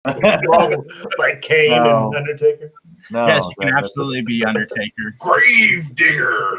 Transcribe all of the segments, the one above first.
Like Kane and Undertaker? No. Yes, you can absolutely be Undertaker. Gravedigger.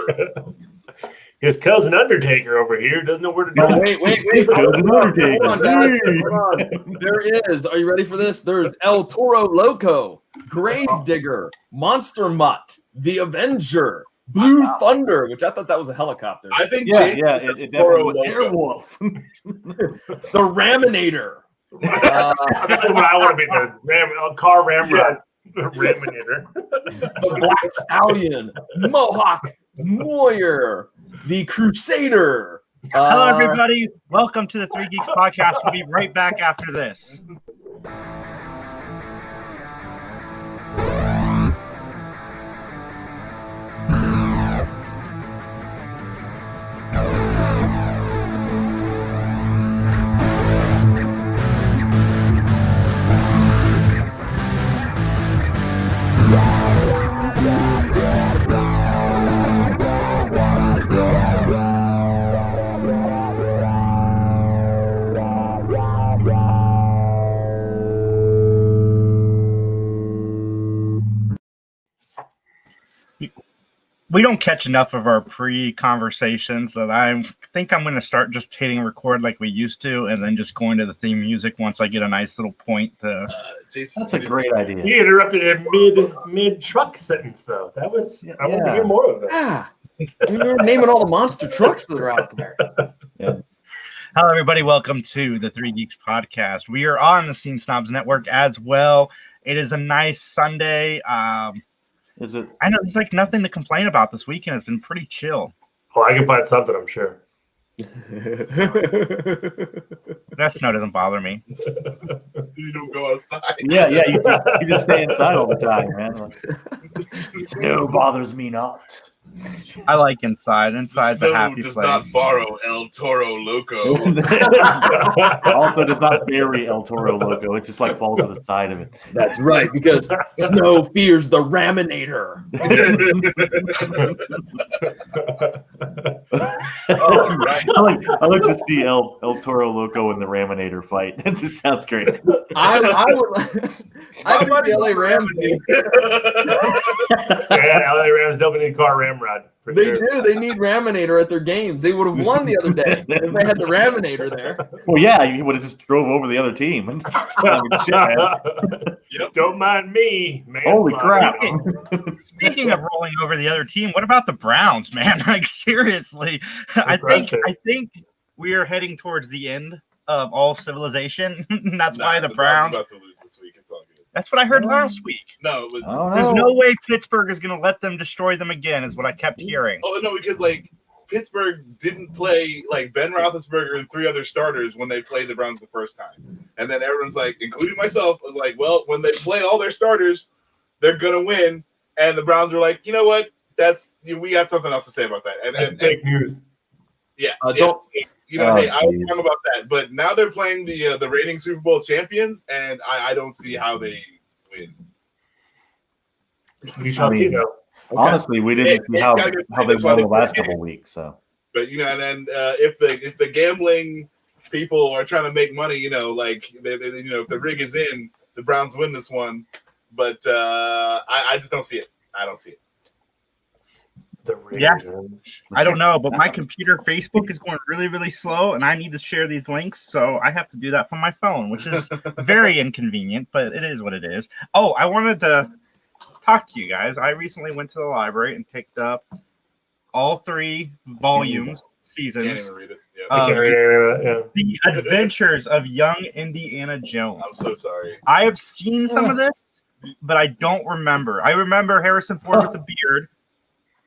His cousin Undertaker over here doesn't know where to go. Wait. His cousin Undertaker. Hold on, guys. Hold on. There is. Are you ready for this? There's El Toro Loco, Gravedigger, Monster Mutt, The Avenger, Blue Thunder, which I thought that was a helicopter. I think it definitely was Airwolf. The Raminator. That's what I want to be, the car ramrod. Raminator. The Black Stallion, Mohawk Warrior, the Crusader. Hello, everybody. Welcome to the Three Geeks Podcast. We'll be right back after this. We don't catch enough of our pre-conversations that I think I'm going to start just hitting record like we used to and then just going to the theme music once I get a nice little point to... That's a great idea. You interrupted a mid-truck sentence, though. That was... I want to hear more of it. Yeah. You're naming all the monster trucks that are out there. Yeah. Hello, everybody. Welcome to the Three Geeks Podcast. We are on the Scene Snobs Network as well. It is a nice Sunday. Is it? I know there's like nothing to complain about this weekend. It's been pretty chill. Oh, I can find something, I'm sure. That snow doesn't bother me. You don't go outside. Yeah. You just stay inside all the time, man. Snow bothers me not. I like inside. Inside's a happy does place. not borrow El Toro Loco. Also does not bury El Toro Loco. It just like falls to the side of it. That's right, because Snow fears the Raminator. Oh, right. I like to see El Toro Loco and the Raminator fight. It just sounds great. I think the LA Rams. Yeah, LA Rams definitely need car ramrod. They do. They need Raminator at their games. They would have won the other day if they had the Raminator there. Well, yeah, you would have just drove over the other team. Shit, man. Yep. Don't mind me, man. Holy crap. Speaking of rolling over the other team, what about the Browns, man? Like seriously, I think we are heading towards the end of all civilization. That's why the Browns about to lose this week. It's all good. That's what I heard last week. No, it was, there's no way Pittsburgh is going to let them destroy them again, is what I kept hearing. Oh no, because like Pittsburgh didn't play like Ben Roethlisberger and three other starters when they played the Browns the first time, and then everyone's like, including myself, was like, well, when they play all their starters, they're gonna win, and the Browns were like, you know what? We got something else to say about that. And fake news. Yeah, don't. Hey, I was wrong about that, but now they're playing the reigning Super Bowl champions, and I don't see how they win. We shall see, though. Honestly, we didn't see how they won the last couple of weeks. So, but and then if the gambling people are trying to make money, like if the rig is in, the Browns win this one. But I just don't see it. I don't see it. Yeah, I don't know, but my computer Facebook is going really, really slow, and I need to share these links, so I have to do that from my phone, which is very inconvenient, but it is what it is. Oh, I wanted to talk to you guys. I recently went to the library and picked up all 3 volumes, seasons. Can't even read it. The Adventures of Young Indiana Jones. I'm so sorry. I have seen some of this, but I don't remember. I remember Harrison Ford with a beard.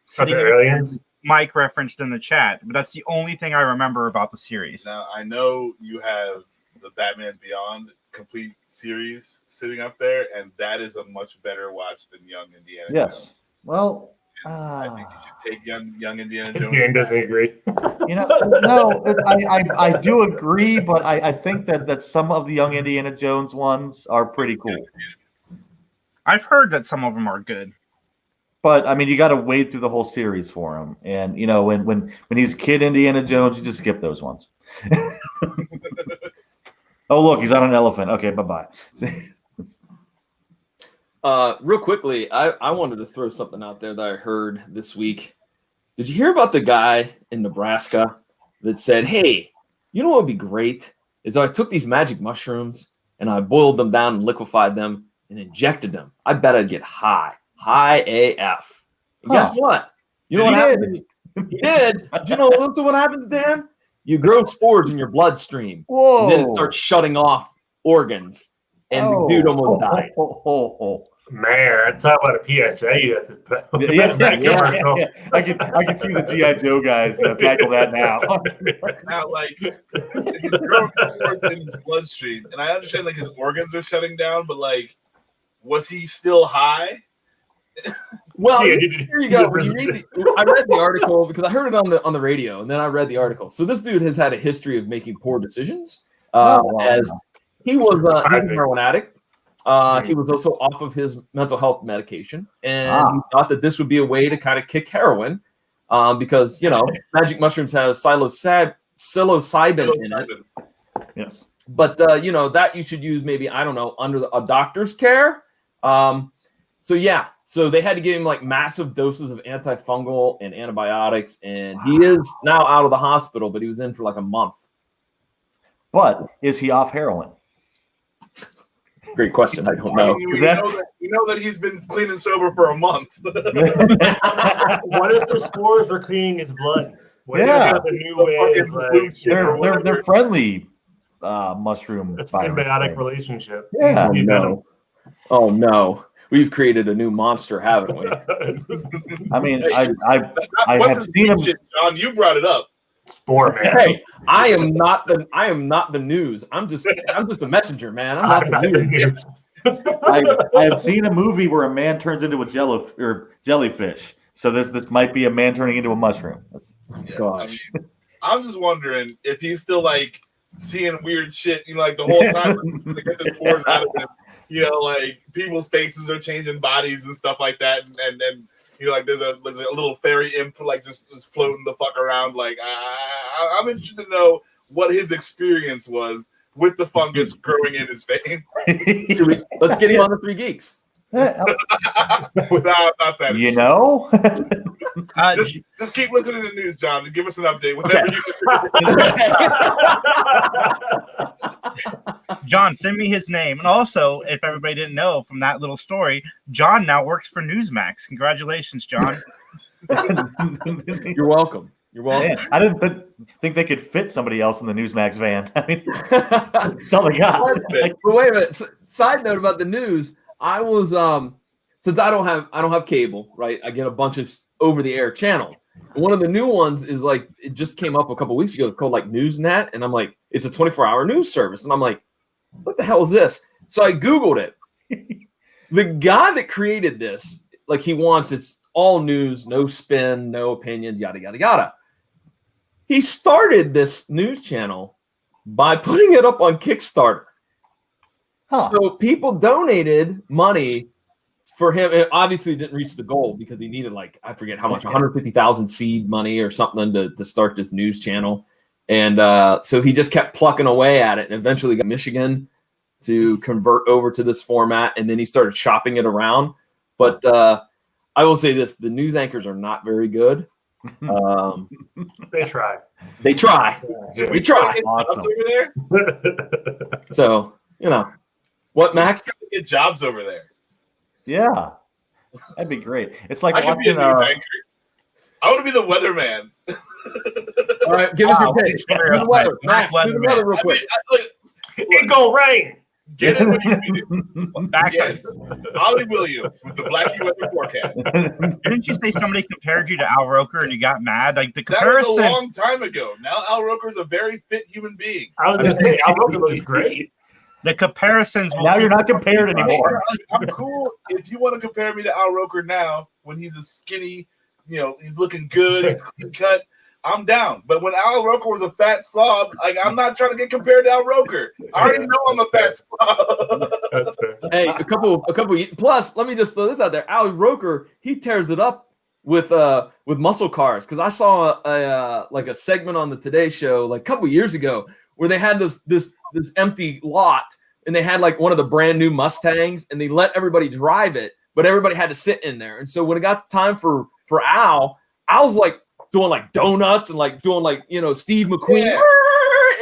Sitting in Mike referenced in the chat, but that's the only thing I remember about the series. Now, I know you have the Batman Beyond complete series sitting up there, and that is a much better watch than Young Indiana Jones. Yes. Well, I think you should take Young Indiana Jones. Dan doesn't agree. No, I do agree, but I think that some of the Young Indiana Jones ones are pretty cool. I've heard that some of them are good. But I mean, you got to wade through the whole series for him, and when he's Kid Indiana Jones, you just skip those ones. Oh, look, he's on an elephant. Okay, bye bye. Real quickly, I wanted to throw something out there that I heard this week. Did you hear about the guy in Nebraska that said, hey, you know what would be great is I took these magic mushrooms and I boiled them down and liquefied them and injected them. I bet I'd get high AF. And guess what? You know what happened? He did. Do you know what happens, Dan? You grow spores in your bloodstream. Whoa. And then it starts shutting off organs. And the dude almost died. Man, talk about a PSA you have to put. Yeah. I can see the G.I. Joe guys tackle that now. Now, like, he's growing spores in his bloodstream, and I understand like his organs are shutting down, but like, was he still high? Well, here you go. When you read I read the article because I heard it on the radio, and then I read the article. So this dude has had a history of making poor decisions. As he was a heroin addict. He was also off of his mental health medication, and he thought that this would be a way to kind of kick heroin, because magic mushrooms have psilocybin in it. Yes, but that you should use maybe under a doctor's care. So they had to give him like massive doses of antifungal and antibiotics, and he is now out of the hospital, but he was in for like a month. But is he off heroin? Great question. I don't know. You know that he's been clean and sober for a month. What if the spores were cleaning his blood? Yeah. The new way of, like, they're friendly mushroom. A symbiotic relationship. Yeah. Oh no. We've created a new monster, haven't we? I mean, hey, I have seen him. John, you brought it up. Spore man. Hey, I am not the news. I'm just a messenger, man. I'm not the news. I have seen a movie where a man turns into a jellyfish. So this might be a man turning into a mushroom. Gosh. I'm just wondering if he's still like seeing weird shit, like the whole time to get the spores out of him. Like people's faces are changing bodies and stuff like that, and like there's a little fairy imp like just floating the fuck around. Like I'm interested to know what his experience was with the fungus growing in his vein. Let's get him on the Three Geeks. Not that. Just keep listening to the news, John, and give us an update whenever John, send me his name. And also, if everybody didn't know from that little story, John now works for Newsmax. Congratulations, John. You're welcome. You're welcome. Man, I didn't think they could fit somebody else in the Newsmax van. I mean, that's all they got. But wait a minute. Side note about the news. I was since I don't have cable, right? I get a bunch of over-the-air channels. One of the new ones is like it just came up a couple weeks ago. It's called like Newsnet, and I'm like, it's a 24-hour news service, and I'm like, what the hell is this? So I Googled it. The guy that created this, like he wants it's all news, no spin, no opinions, yada yada yada. He started this news channel by putting it up on Kickstarter. Huh. So people donated money for him. It obviously didn't reach the goal because he needed like, I forget how much, 150,000 seed money or something to start this news channel. And so he just kept plucking away at it and eventually got Michigan to convert over to this format. And then he started shopping it around. But I will say this, the news anchors are not very good. They try. They try. Yeah. We try. Awesome. over there. So, what, Max? Get jobs over there. Yeah, that'd be great. It's like I could be a watching. news anchor. I want to be the weatherman. All right, give us your pitch. Do the weather. Max, do the weather real quick. It go rain. Get it when you need it. Yes. Ollie Williams with the Blackie weather forecast. Didn't you say somebody compared you to Al Roker and you got mad? Like the That comparison. was a long time ago. Now Al Roker's a very fit human being. I was gonna say Al Roker looks great. The comparisons. Will Now keep- you're not compared anymore. I'm cool if you want to compare me to Al Roker now when he's a skinny, he's looking good, he's clean cut. I'm down. But when Al Roker was a fat slob, like I'm not trying to get compared to Al Roker. I already know I'm a fat slob. That's fair. Hey, a couple. Plus, let me just throw this out there. Al Roker, he tears it up with muscle cars because I saw a segment on the Today Show like a couple years ago where they had this empty lot and they had like one of the brand new Mustangs, and they let everybody drive it, but everybody had to sit in there. And so when it got time for Al, I was like doing like donuts and like doing like, Steve McQueen. Yeah.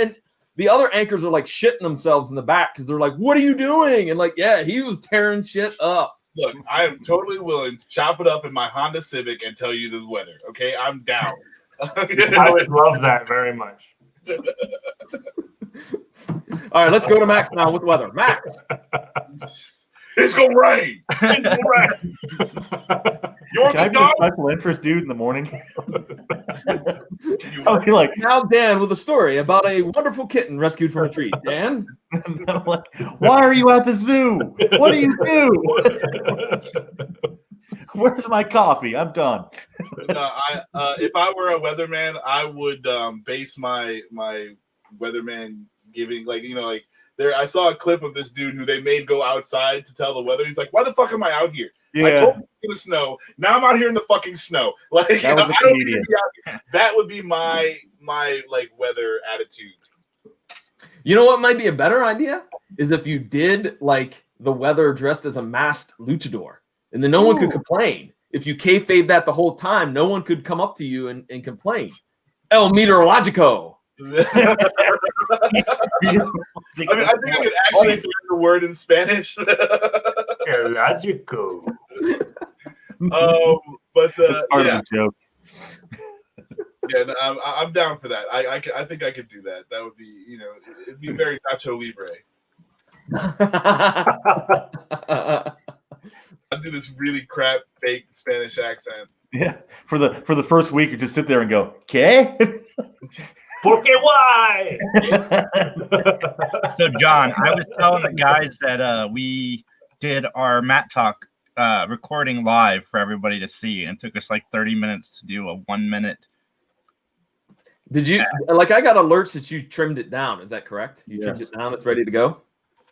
And the other anchors are like shitting themselves in the back because they're like, what are you doing? And like, yeah, he was tearing shit up. Look, I am totally willing to chop it up in my Honda Civic and tell you the weather. Okay, I'm down. I would love that very much. All right, let's go to Max now with weather. Max. It's gonna rain. It's all right. You're Can I the be a dog. special interest dude in the morning? I'll be like, Now Dan with a story about a wonderful kitten rescued from a tree. Dan? I'm like, why are you at the zoo? What do you do? Where's my coffee? I'm done. No, if I were a weatherman, I would base my weatherman giving there. I saw a clip of this dude who they made go outside to tell the weather. He's like, "Why the fuck am I out here? I told you it's gonna snow. Now I'm out here in the fucking snow. Like, That was a I don't need comedian. to be out here." That would be my like weather attitude. You know what might be a better idea? Is if you did like the weather dressed as a masked luchador, and then no one could complain. If you kayfabe that the whole time, no one could come up to you and complain. El Meteorologico. I think I could actually find the word in Spanish. Logical. But Part of yeah, the joke. yeah, no, I'm down for that. I think I could do that. That would be, it'd be very Nacho Libre. I'd do this really crap fake Spanish accent. Yeah. For the first week, you just sit there and go, "Okay." Porque why? So, John, I was telling the guys that we did our Matt Talk recording live for everybody to see, and it took us like 30 minutes to do a 1 minute. Did you I got alerts that you trimmed it down? Is that correct? You trimmed Yes. it down. It's ready to go.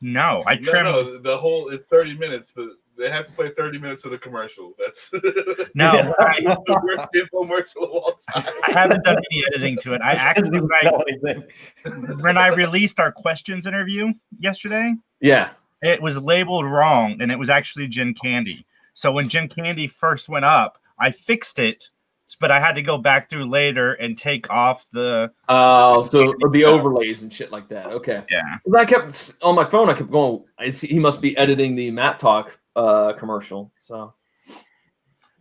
No, I trimmed. No, the whole it's 30 minutes. They have to play 30 minutes of the commercial. That's No, the worst infomercial of all time. I haven't done any editing to it. I Doesn't actually, even tell anything. when I released our questions interview yesterday, Yeah. it was labeled wrong, and it was actually Gin Candy. So when Gin Candy first went up, I fixed it, but I had to go back through later and take off the. Oh, so the overlays and shit like that. Okay. Yeah. 'Cause I kept on my phone. I kept going. I see he must be editing the Matt Talk commercial. So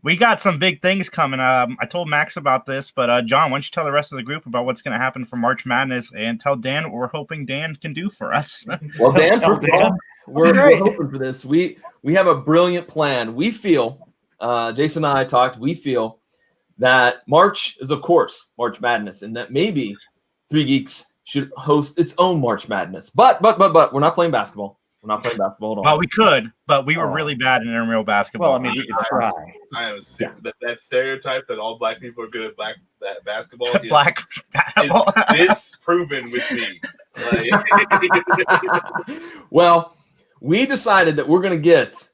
We got some big things coming. I told Max about this, but John, why don't you tell the rest of the group about what's going to happen for March Madness, and tell Dan what we're hoping Dan can do for us. well, Dan, Tell first of all, Dan. we're Great. hoping for this. We have a brilliant plan. We feel, Jason and I talked. We feel that March is, of course, March Madness, and that maybe Three Geeks should host its own March Madness. But we're not playing basketball. We're not playing basketball at all. Well, we could, but we were really bad in intramural basketball. Well, I mean, we could try. I am sick. That stereotype that all black people are good at that basketball is, black is disproven with me. Well, we decided that we're going to get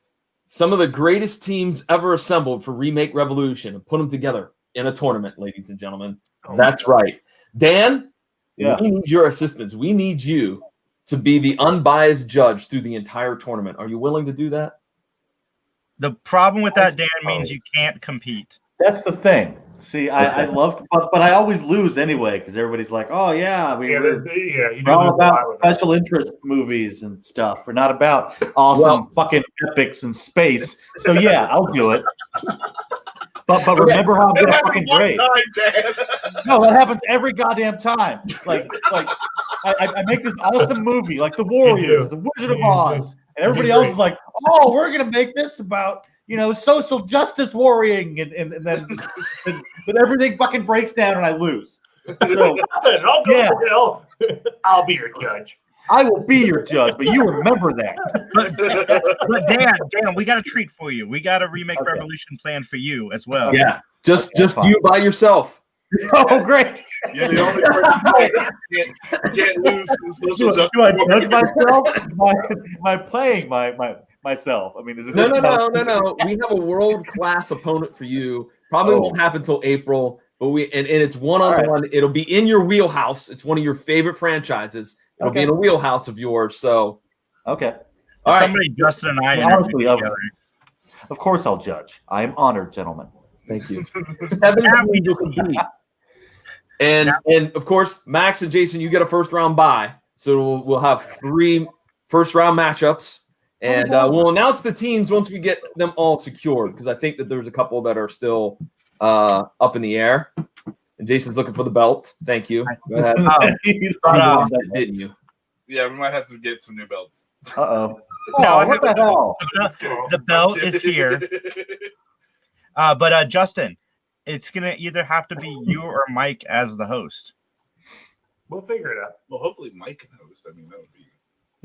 some of the greatest teams ever assembled for Remake Revolution and put them together in a tournament, ladies and gentlemen. That's right. Dan, Yeah. we need your assistance. We need you to be the unbiased judge through the entire tournament. Are you willing to do that? The problem with that, Dan, means you can't compete. That's the thing. See, I love, but I always lose anyway because everybody's like, "Oh yeah, You we're do all lose a lot about with that. special interest movies and stuff. We're not about awesome fucking epics in space." So yeah, I'll do it. But remember how I'm That gonna happened fucking one grade. time, Dan. No, that happens every goddamn time. Like I make this awesome movie, like The Warriors, The Wizard of You Oz, and everybody do else great. is like, "Oh, we're gonna make this about social justice worrying," and then everything fucking breaks down and I lose. So I'll go Yeah. to hell. I'll be your judge. I will be your judge, but you remember that. But Dan, we got a treat for you. We got a Remake Okay. Revolution plan for you as well. Yeah. Just fine. you by yourself. Oh, great! You're the only person who can't lose to the social justice. Do I judge myself? Am I playing myself? I mean, is this No. We have a world-class opponent for you. Probably won't happen until April, but and it's one-on-one. It'll be in your wheelhouse. It's one of your favorite franchises. It'll be in a wheelhouse of yours. So Okay. All right. Somebody, Justin and I, Honestly, interviewed together. of course I'll judge. I am honored, gentlemen. Thank you. 17 to compete. And of course, Max and Jason, you get a first round bye. So we'll have 3 first round matchups. And we'll announce the teams once we get them all secured, because I think that there's a couple that are still up in the air. And Jason's looking for the belt. Thank you. Go ahead. Didn't you? Yeah, we might have to get some new belts. Uh-oh. No, Oh, what the hell? The belt is here. But Justin, it's gonna either have to be you or Mike as the host. We'll figure it out. Well, hopefully Mike can host. I mean, that would be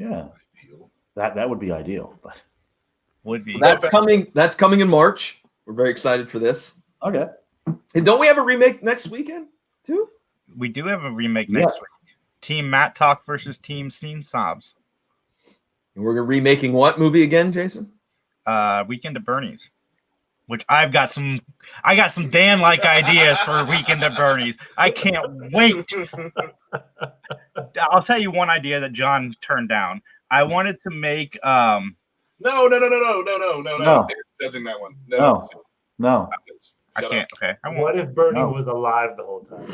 ideal. That would be ideal, but Would be. That's coming. That's coming in March. We're very excited for this. okay. And don't we have a remake next weekend too? We do have a remake next week. Team Matt Talk versus Team Scene Snobs. And we're remaking what movie again, Jason? Weekend at Bernie's. Which I got some Dan-like ideas for Weekend at Bernie's. I can't wait. I'll tell you one idea that John turned down. I wanted to make No. They're judging that one. No. I can't. Okay. What if Bernie was alive the whole time?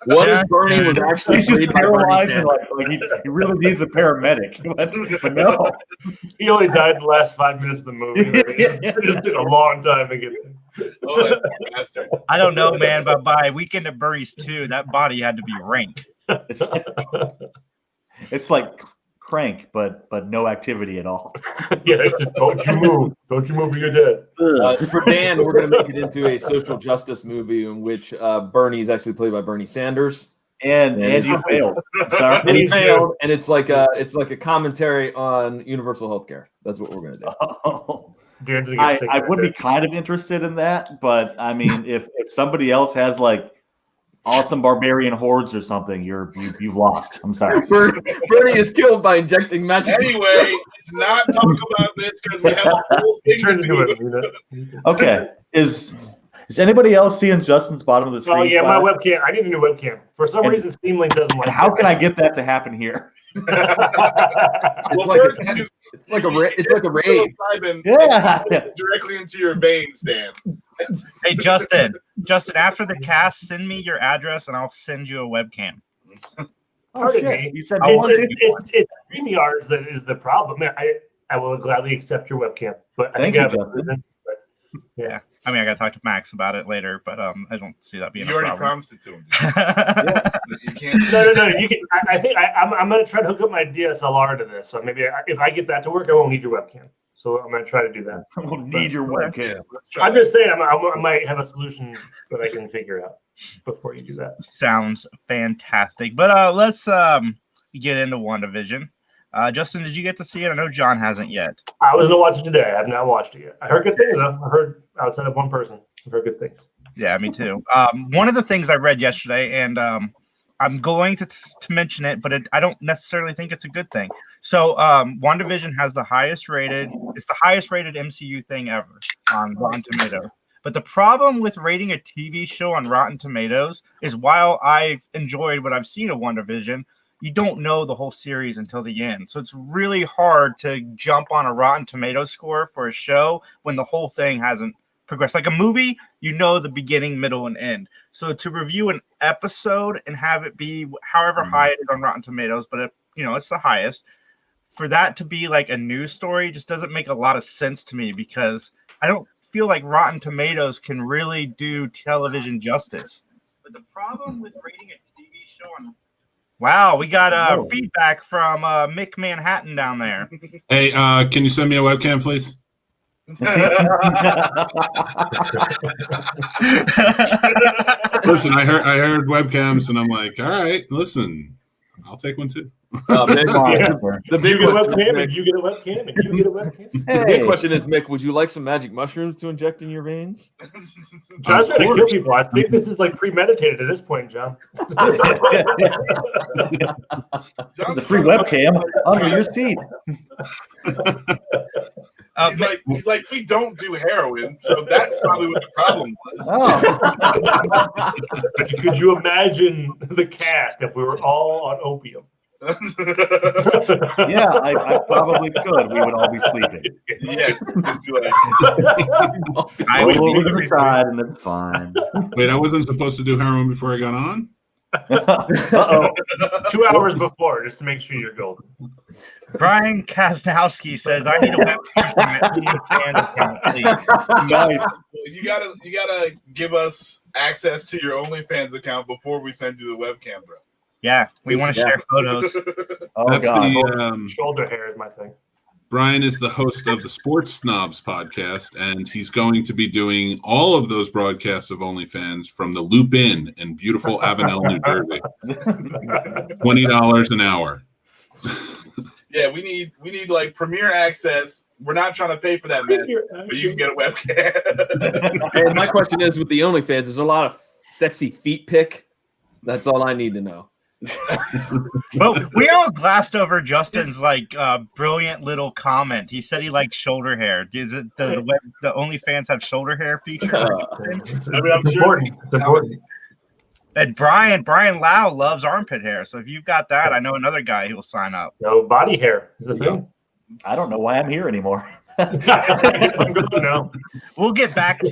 What if Bernie was actually He's just played by Bernie paralyzed and Sanders? like he really needs a paramedic. But no. He only died in the last 5 minutes of the movie. It just took a long time to get there. Oh, that poor bastard. I don't know, man, but by Weekend at Bernie's 2, that body had to be rank. It's like Crank, but no activity at all. Yeah, just don't you move. Don't you move or you're dead. For Dan, we're going to make it into a social justice movie in which Bernie is actually played by Bernie Sanders. And you failed. Sorry. And he failed, and it's like a commentary on universal healthcare. That's what we're going to do. Oh. Dan's gonna get sick I right would there. be kind of interested in that, but I mean, if somebody else has like awesome barbarian hordes or something, you've lost. I'm sorry. Bernie is killed by injecting magic. Anyway, let's not talk about this because we have a whole thing to Turns into it, do. you know? Okay, is anybody else seeing Justin's bottom of the screen? Oh yeah, my flash? webcam. I need a new webcam. For some reason, Steam Link doesn't like. And how can I get that to happen here? It's like a raid. Yeah. Directly into your veins, Dan. Hey, Justin, after the cast, send me your address and I'll send you a webcam. Oh Pardon shit! me. You said It's StreamYards that is the problem. I will gladly accept your webcam, but I Thank think you, I have Justin. Yeah. I mean, I got to talk to Max about it later, but I don't see that being You a already problem. promised it to him. You can't. No. You can. I think I'm going to try to hook up my DSLR to this. So maybe if I get that to work, I won't need your webcam. So I'm going to try to do that. I will need your webcam. Let's try I'm that. just saying I might have a solution that I can figure out before you do that. Sounds fantastic. But let's get into WandaVision. Justin, did you get to see it? I know John hasn't yet. I was going to watch it today. I have not watched it yet. I heard good things though. I heard outside of one person. I've heard good things. Yeah, me too. One of the things I read yesterday, and I'm going to mention it, but I don't necessarily think it's a good thing. So WandaVision has the highest rated MCU thing ever on Rotten Tomatoes. But the problem with rating a TV show on Rotten Tomatoes is while I've enjoyed what I've seen of WandaVision, you don't know the whole series until the end. So it's really hard to jump on a Rotten Tomatoes score for a show when the whole thing hasn't progressed. Like a movie, you know the beginning, middle, and end. So to review an episode and have it be however high it is on Rotten Tomatoes, but it's the highest, for that to be like a news story just doesn't make a lot of sense to me because I don't feel like Rotten Tomatoes can really do television justice. But the problem with rating a TV show on... Wow, we got feedback from Mick Manhattan down there. Hey, can you send me a webcam, please? Listen, I heard webcams, and I'm like, all right, listen, I'll take one too. The big You get a question is, webcam, Mick, and you get a webcam, and you get a webcam. the big question is, Mick, would you like some magic mushrooms to inject in your veins? John's trying to kill people. I think this is like premeditated at this point, John. The free webcam under your seat. He's like, we don't do heroin, so that's probably what the problem was. Oh, Could you imagine the cast if we were all on opium? Yeah, I probably could. We would all be sleeping. Yes, just do it. I would Roll over to be- the side, and it's fine. Wait, I wasn't supposed to do heroin before I got on? Uh-oh. 2 hours before, just to make sure you're golden. Brian Kaznowski says, I need a webcam from my OnlyFans account, please. Nice. You gotta give us access to your OnlyFans account before we send you the webcam, bro. Yeah, we want to share photos. Oh, That's God. the Shoulder hair is my thing. Brian is the host of the Sports Snobs podcast, and he's going to be doing all of those broadcasts of OnlyFans from the Loop Inn in beautiful Avenel, New Jersey. $20 an hour. Yeah, we need like premier access. We're not trying to pay for that mess, but you can get a webcam. And my question is, with the OnlyFans, is there a lot of sexy feet pic? That's all I need to know. But we all glassed over Justin's brilliant little comment. He said he liked shoulder hair. Does it the OnlyFans have shoulder hair feature? I mean, I'm It's sure. important. It's important. And Brian Lau loves armpit hair. So if you've got that, I know another guy who will sign up. No, body hair is a thing. I don't know why I'm here anymore. I'm good now. We'll get back to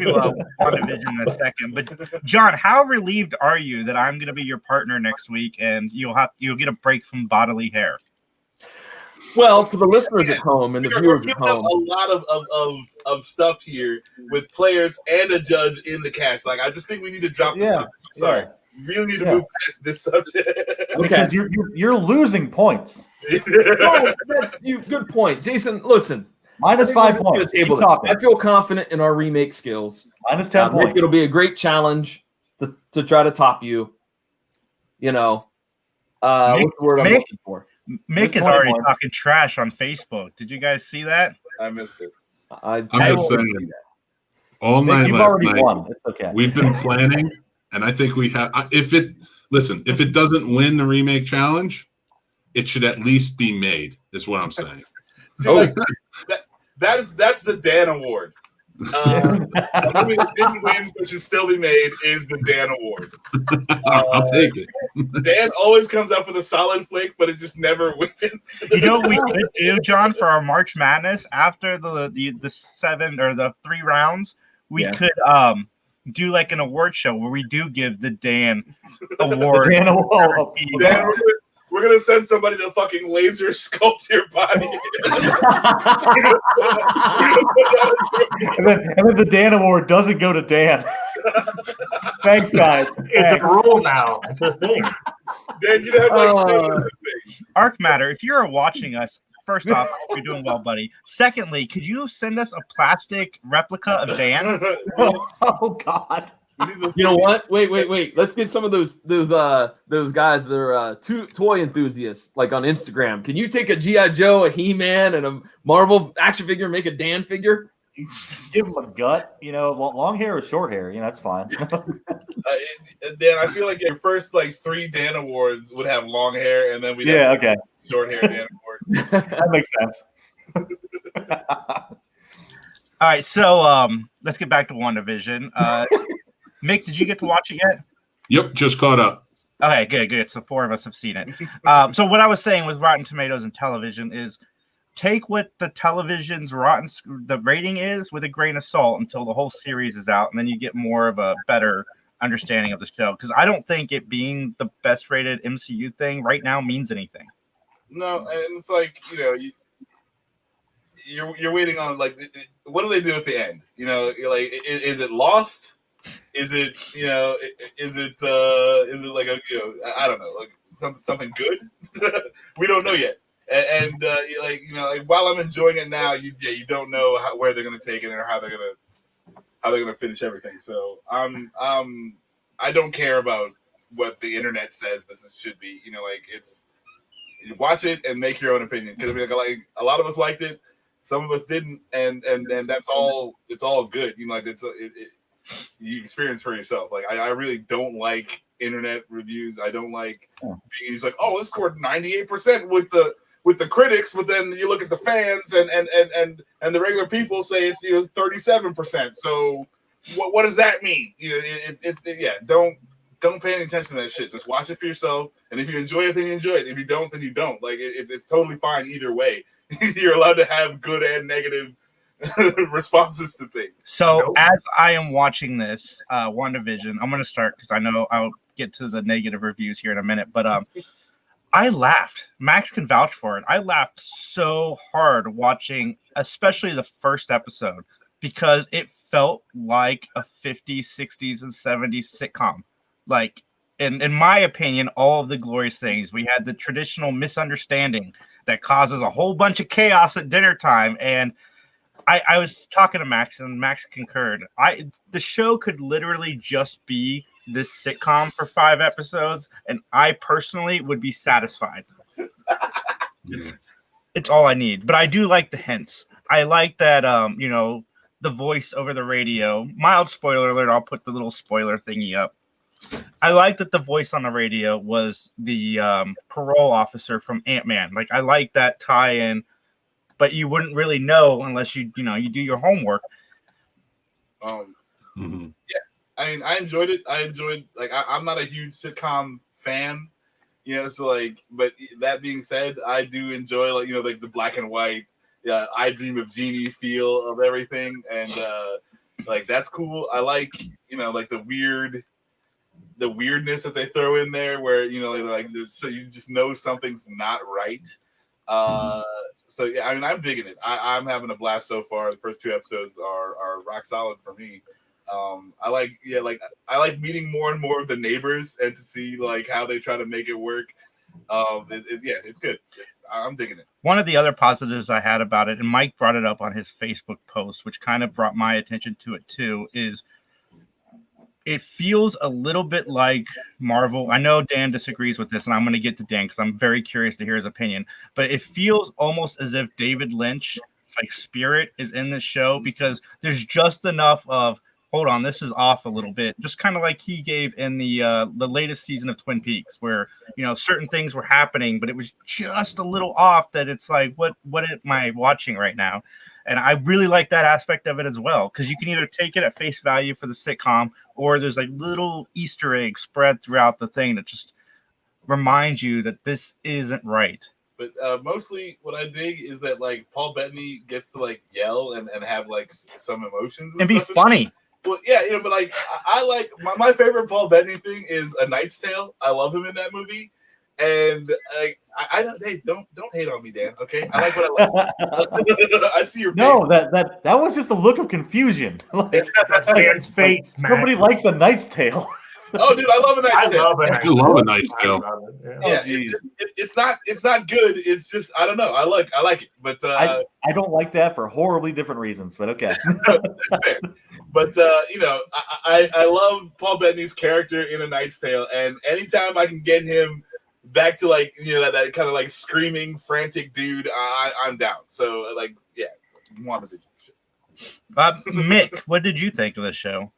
WandaVision in a second. But John, how relieved are you that I'm going to be your partner next week and you'll get a break from bodily hair? Well, for the listeners at home and the We're viewers at giving up home, a lot of stuff here with players and a judge in the cast. Like, I just think we need to drop this. Yeah. Subject. I'm sorry. We really need to Yeah. move past this subject. okay. Because you're losing points. Oh, that's you. Good point, Jason. Listen, Minus 5 points. Keep table talking. I feel confident in our remake skills. Minus 10 Mick, points. it'll be a great challenge to try to top you. You know, Mick- what's the word I'm Mick- looking for? Mick is 21. already talking trash on Facebook. Did you guys see that? I missed it. I'm just saying, all Mick, night you've last already night, won. It's okay. we've been planning, and I think we have. If it doesn't win the remake challenge, it should at least be made. Is what I'm saying. See, Oh. like, that's the Dan Award. The movie that didn't win, but should still be made, is the Dan Award. I'll take it. Dan always comes up with a solid flick, but it just never wins. You know what we could do, John, for our March Madness after the 7 or the 3 rounds? We Yeah. could do like an award show where we do give the Dan Award. Dan Award. Dan, we're gonna send somebody to fucking laser sculpt your body. And then the Dan Award doesn't go to Dan. Thanks, guys. It's Thanks. a rule now. It's a thing. Dan, you'd have like 7 other things. Arc Matter, if you're watching us, first off, you're doing well, buddy. Secondly, could you send us a plastic replica of Dan? Oh, God. You know what? Wait. Let's get some of those guys that are toy enthusiasts, like on Instagram. Can you take a G.I. Joe, a He-Man, and a Marvel action figure and make a Dan figure? Give him a gut. Long hair or short hair. That's fine. Dan, I feel like your first 3 Dan Awards would have long hair, and then we'd Yeah, have okay. short hair Dan Award. That makes sense. All right, so let's get back to WandaVision. Mick, did you get to watch it yet? Yep, just caught up. Okay, good. So 4 of us have seen it. So what I was saying with Rotten Tomatoes and television is take what the television's the rating is with a grain of salt until the whole series is out, and then you get more of a better understanding of the show. Because I don't think it being the best rated MCU thing right now means anything. No, and it's like, you're waiting on what do they do at the end? You're like, is it Lost? Is it is it like a I don't know, like something good? We don't know yet. And while I'm enjoying it now, you don't know where they're gonna take it or how they're gonna finish everything. So I don't care about what the internet says should be. It's you watch it and make your own opinion, because like a lot of us liked it, some of us didn't, and that's all. It's all good. You experience for yourself. Like I really don't like internet reviews. I don't like being like, oh, it scored 98% with the critics, but then you look at the fans and the regular people say it's 37%. So what does that mean? don't pay any attention to that shit. Just watch it for yourself. And if you enjoy it, then you enjoy it. If you don't, then you don't. Like it's totally fine either way. You're allowed to have good and negative responses to things. So as I am watching this WandaVision, I'm going to start because I know I'll get to the negative reviews here in a minute. But I laughed. Max can vouch for it. I laughed so hard watching, especially the first episode, because it felt like a 50s, 60s, and 70s sitcom. Like, in my opinion, all of the glorious things. We had the traditional misunderstanding that causes a whole bunch of chaos at dinner time. And I was talking to Max, and Max concurred. The show could literally just be this sitcom for 5 episodes, and I personally would be satisfied. It's all I need. But I do like the hints. I like that, the voice over the radio. Mild spoiler alert. I'll put the little spoiler thingy up. I like that the voice on the radio was the parole officer from Ant-Man. Like, I like that tie-in, but you wouldn't really know unless you do your homework. Yeah, I mean, I enjoyed it. I'm not a huge sitcom fan, so like, but that being said, I do enjoy like the black and white, I Dream of Jeannie feel of everything, and like that's cool. I like like the weirdness that they throw in there, where like so you just know something's not right. So yeah, I mean, I'm digging it. I'm having a blast so far. The first 2 episodes are rock solid for me. I like meeting more and more of the neighbors and to see like how they try to make it work. It's good. I'm digging it. One of the other positives I had about it, and Mike brought it up on his Facebook post, which kind of brought my attention to it too, is it feels a little bit like Marvel. I know Dan disagrees with this, and I'm going to get to Dan because I'm very curious to hear his opinion. But it feels almost as if David Lynch's spirit is in this show, because there's just enough of, hold on, this is off a little bit. Just kind of like he gave in the latest season of Twin Peaks, where certain things were happening, but it was just a little off. That it's like, what am I watching right now? And I really like that aspect of it as well, because you can either take it at face value for the sitcom, or there's like little Easter eggs spread throughout the thing that just remind you that this isn't right. But mostly what I dig is that like Paul Bettany gets to like yell and have like some emotions and be funny. Well, yeah, but like I like my favorite Paul Bettany thing is A Knight's Tale. I love him in that movie. And I don't hate on me, Dan. Okay, I like what I like. I see your face. No, that was just a look of confusion. Like, that's Dan's face. Somebody likes A Knight's Tale. Oh, dude, I love A Knight's Tale. I love A Knight's Tale. Yeah, it's not good. It's just I don't know. I like it, but I don't like that for horribly different reasons. But okay, that's fair. But I love Paul Bettany's character in A Knight's Tale, and anytime I can get him back to like that kind of like screaming frantic dude, I'm down. So like WandaVision. Mick, what did you think of the show?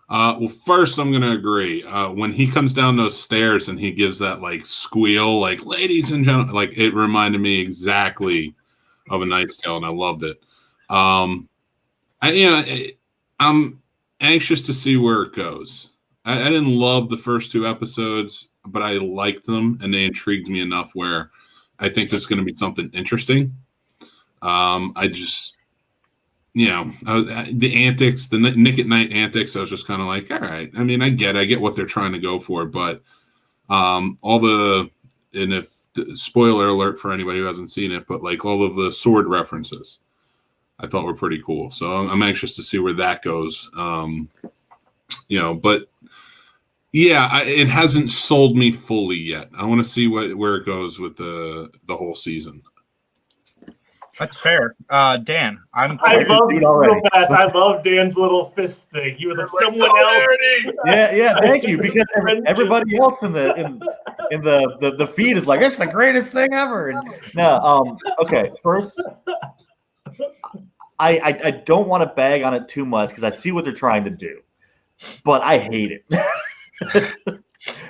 Well, first I'm gonna agree. When he comes down those stairs and he gives that like squeal, like ladies and gentlemen, like it reminded me exactly of A Knight's Tale, and I loved it. I'm anxious to see where it goes. I didn't love the first 2 episodes, but I liked them, and they intrigued me enough where I think there's going to be something interesting. I just, the antics, the Nick at Night antics, I was just kind of like, all right. I mean, I get what they're trying to go for, but spoiler alert for anybody who hasn't seen it, but like all of the sword references, I thought were pretty cool. So I'm anxious to see where that goes. But yeah, it hasn't sold me fully yet. I want to see where it goes with the whole season. That's fair. Dan, I love Dan's little fist thing. He was like someone else. Yeah, thank you. Because everybody else in the feed is like, it's the greatest thing ever. And no, okay. First, I don't want to bag on it too much because I see what they're trying to do, but I hate it.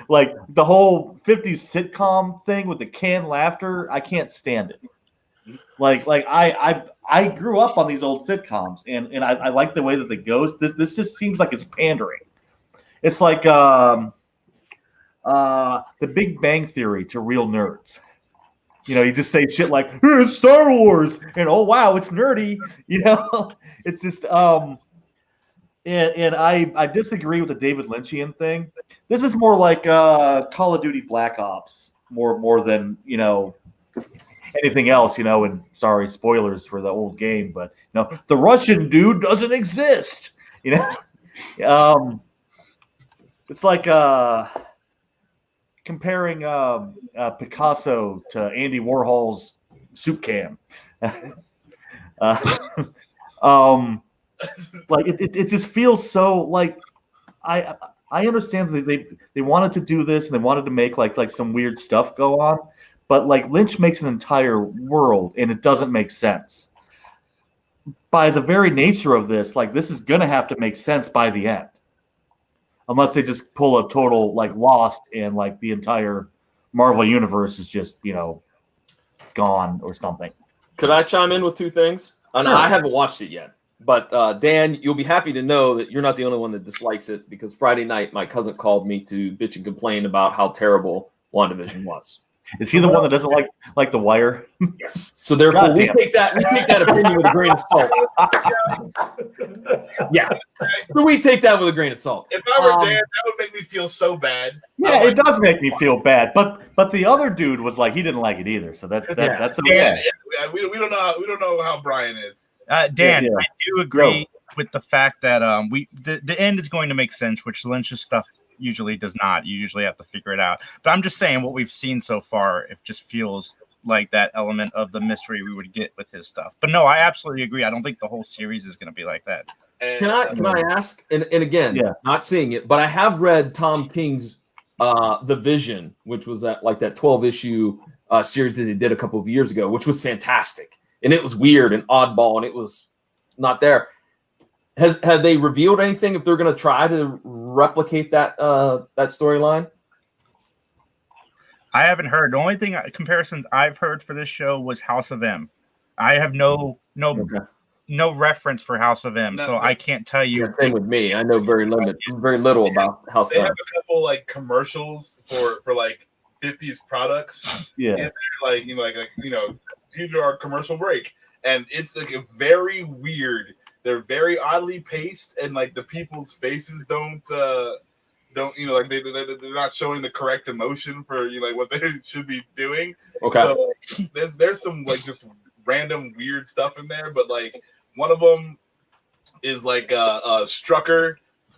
Like the whole 50s sitcom thing with the canned laughter, I can't stand it. Like I grew up on these old sitcoms, and I like the way that it goes. This just seems like it's pandering. It's like The Big Bang Theory to real nerds. You know, you just say shit like "It's Star Wars" and "Oh wow, it's nerdy." You know, it's just and I disagree with the David Lynchian thing. This is more like Call of Duty Black Ops, more than anything else. And sorry, spoilers for the old game, but the Russian dude doesn't exist. It's like comparing Picasso to Andy Warhol's soup can. Like it just feels so like I understand that they wanted to do this and they wanted to make like some weird stuff go on, but like Lynch makes an entire world and it doesn't make sense. By the very nature of this, like this is gonna have to make sense by the end. Unless they just pull a total like Lost and like the entire Marvel universe is just gone or something. Could I chime in with two things? And Sure. I haven't watched it yet, but Dan, you'll be happy to know that you're not the only one that dislikes it, because Friday night my cousin called me to bitch and complain about how terrible WandaVision was. Is he the one that doesn't like The Wire? Yes. So therefore, we Goddamn. take that opinion with a grain of salt. Yeah. So we take that with a grain of salt. If I were Dan, that would make me feel so bad. Yeah, it does make me feel bad. But the other dude was like he didn't like it either. So that's okay. Yeah, we don't know how Brian is. Dan, Yeah. I do agree with the fact that the end is going to make sense, which Lynch's stuff usually does not. You usually have to figure it out. But I'm just saying what we've seen so far, it just feels like that element of the mystery we would get with his stuff. But no, I absolutely agree. I don't think the whole series is going to be like that. Can I ask? And again, not seeing it, but I have read Tom King's The Vision, which was that 12-issue series that they did a couple of years ago, which was fantastic. And it was weird and oddball, and it was not there. Have they revealed anything if they're going to try to replicate that storyline? I haven't heard. The only comparisons I've heard for this show was House of M. I have no reference for House of M, so I can't tell you. Yeah, same with me. I know very little about House of They M. have a couple like commercials for like 50s products. Yeah. And here's our commercial break, and it's like a very weird. They're very oddly paced, and like the people's faces don't they're not showing the correct emotion for what they should be doing. Okay. So there's some like just random weird stuff in there, but like one of them is like a Strucker